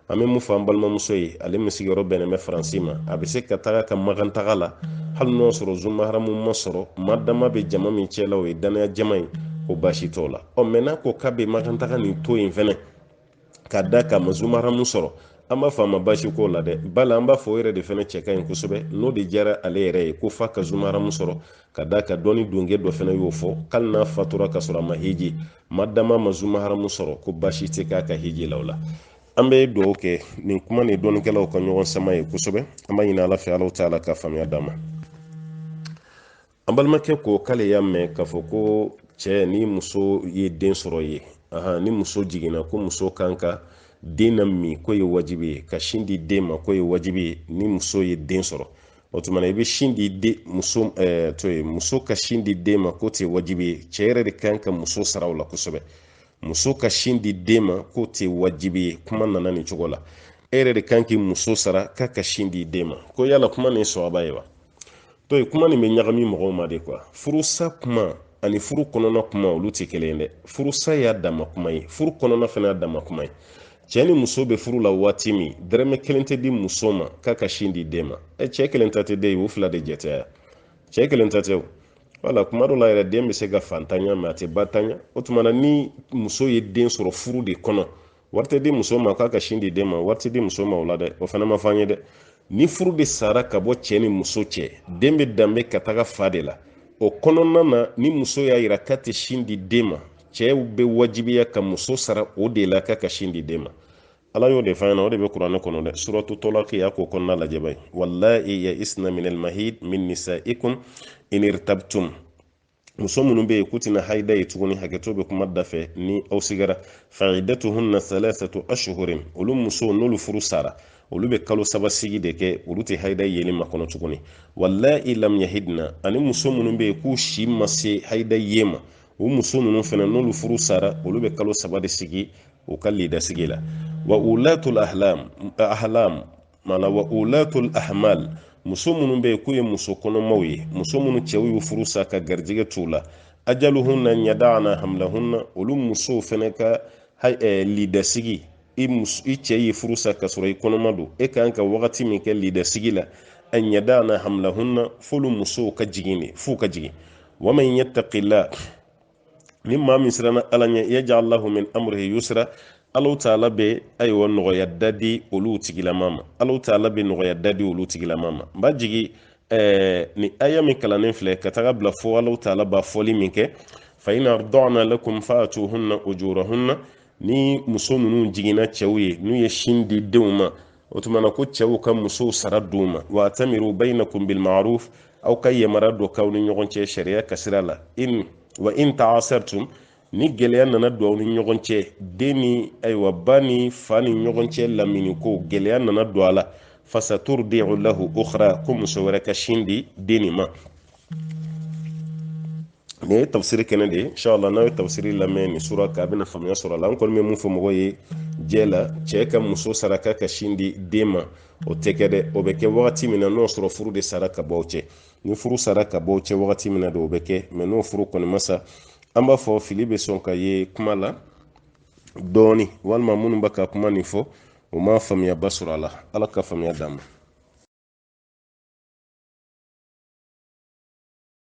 Speaker 1: an bɛ mun fɔ an balimamuso ye ale min sigiyɔrɔ bɛnnen bɛ faransi ma a bɛ se ka taga ka magantaga la hali n'o sɔrɔ zuma haramu ma sɔrɔ madama bɛ jama min cɛ la o ye danaya jama ye ko baasi t'o la mɛ n'a ko k'a bɛ magantaga nin to yen fɛnɛ ka da ka ma zuma haramu sɔrɔ an b'a fɔ a ma basi k'o la dɛ bala an b'a fɔ o yɛrɛ de fɛnɛ cɛ ka ɲi kosɛbɛ n'o de diyara ale yɛrɛ ye ko f'a ka zuma haramu sɔrɔ ka da ka dɔɔni donkɛ dɔ fɛnɛ y'o fɔ k'ali n'a fatura ka sɔrɔ a ma hiji madama ma zuma haramu sɔrɔ ko basi tɛ k'a ka hiji la o la an bɛ dugawu kɛ nin kuma ni dɔɔnikɛlaw ka ɲɔgɔn sama ye kosɛbɛ an b'a ɲini ala fɛ ala taala ka faamuya d'an ma an balimakɛ ko k'ale y'a mɛn k'a fɔ ko cɛ ni muso ye den sɔrɔ ye ni muso jiginna ko muso kan ka den na min ko ye wajibi ye ka sin di den ma ko ye wajibi ye ni muso ye den sɔrɔ o tuma na i bɛ sin di muso muso ka sin di den ma ko tɛ wajibi ye cɛ yɛrɛ de kan ka muso sara o la kosɛbɛ muso ka sin di den ma ko tɛ wajibi ye kuma nana nin cogo la e yɛrɛ de kan k'i muso sara k'a ka sin di den ma ko yala kuma nin sɔrɔba ye wa to ye kuma nin bɛ ɲagami mɔgɔw ma de quoi furusa kuma ani furu kɔnɔna kuma olu tɛ kelen ye dɛ furusa y'a dama kuma ye furu kɔnɔna fana y'a dama kuma ye cɛ ni muso bɛ furu la waati min dɛrɛmɛ kelen tɛ di muso ma k'a ka sin di den ma cɛ kelen ta tɛ den ye o fila de jɛtɛya cɛ kelen ta tɛ o wala kuma dɔ la yɛrɛ den bɛ se ka fantanya mɛ a tɛ batanya o tuma na ni muso ye den sɔrɔ furu de kɔnɔ wari tɛ di muso ma k'a ka sin di den ma wari tɛ di muso ma o la dɛ o fana ma fɔ an ye dɛ ni furu de sara ka bɔ cɛ ni muso cɛ den bɛ danbe ka taga fa de la o kɔnɔna na ni muso y'a yira k'a tɛ sin di den ma cɛw bɛ wajibiya ka muso sara o de la k'a ka sin di den ma ala y'o de f'an ɲɛna o de bɛ kuranɛ kɔnɔ dɛ suratu tɔlaki y'a k'o kɔnɔna lajɛ ba ye wallahi ya isna min almahid min nisaikum in irtabtum muso minnu bɛ yen k'u tɛna haida ye tuguni hakɛto bɛ kuma da fɛ ni aw sigara faidatuhunna thalathatu ashhurin olu muso n'olu furu sara olu bɛ kalo saba sigi de kɛ olu tɛ haida yeli ma kɔnɔ tuguni wallahi lam yahidna ani muso minnu bɛ yen k'u si ma se haida ye ma o muso ninnu fana n'olu furu sara olu bɛ kalo saba de sigi u ka lidasigi la wa ulatul ahlam mana wa ulatul ahmal muso minnu bɛ yen k'u ye muso kɔnɔmaw ye muso minnu cɛw y'u furu sa ka garijɛgɛ t'u la ajaluhunna yada'na hamlahunna olu musow fana ka lidasigi i cɛ y'i furu sa ka sɔrɔ i kɔnɔma don e kan ka wagati min kɛ lidasigi la an yada'na hamlahunna f'olu musow ka jigin de f'u ka jigin wa man yattaqillah ni maa min siranna ala ɲɛ yaj'al lahu min amrihi yusra Allahu Ta'ala bɛ ayiwa nɔgɔya dadi olu tigilama ma Allahu Ta'ala bɛ nɔgɔya dadi olu tigilama ma n b'a jigi ni aya min kalannen filɛ ka taga bila fo Allahu Ta'ala b'a fɔli min kɛ fa in arda'na lakum fa'atuhunna ujurahunna ni muso ninnu jiginna cɛw ye n'u ye sin di denw ma o tuma na ko cɛw ka musow sara d'u ma wa atamiru bainakum bil ma'ruf aw ka yamara dɔ k'aw ni ɲɔgɔn cɛ sariya kasira la wa in ta'asartum ni gɛlɛya nana don aw ni ɲɔgɔn cɛ den ni ayiwa ba ni fa ni ɲɔgɔn cɛ lamini ko gɛlɛya nana don a la fasaturdi'u lahu ukhra ko muso wɛrɛ ka sin di den nin ma nin ye tafsiri kɛnɛ de ye inshallah n'a ye tafsiri lamɛn nin sura kan a bɛna faamuya sɔrɔ a la an kɔni bɛ mun fɔ mɔgɔw ye jɛ la cɛ ka muso sara k'a ka sin di den ma o tɛ kɛ dɛ o bɛ kɛ wagati min na n'o sɔrɔ furu de sara ka bɔ aw cɛ ni furu sara ka bɔ aw cɛ wagati min na de o bɛ kɛ mɛ n'o furu kɔni ma sa an b'a fɔ fili bɛ sɔn ka ye kuma la dɔɔni walima minnu bɛ ka kuma nin fɔ o ma faamuyaba sɔrɔ a la ala ka faamuya d'an ma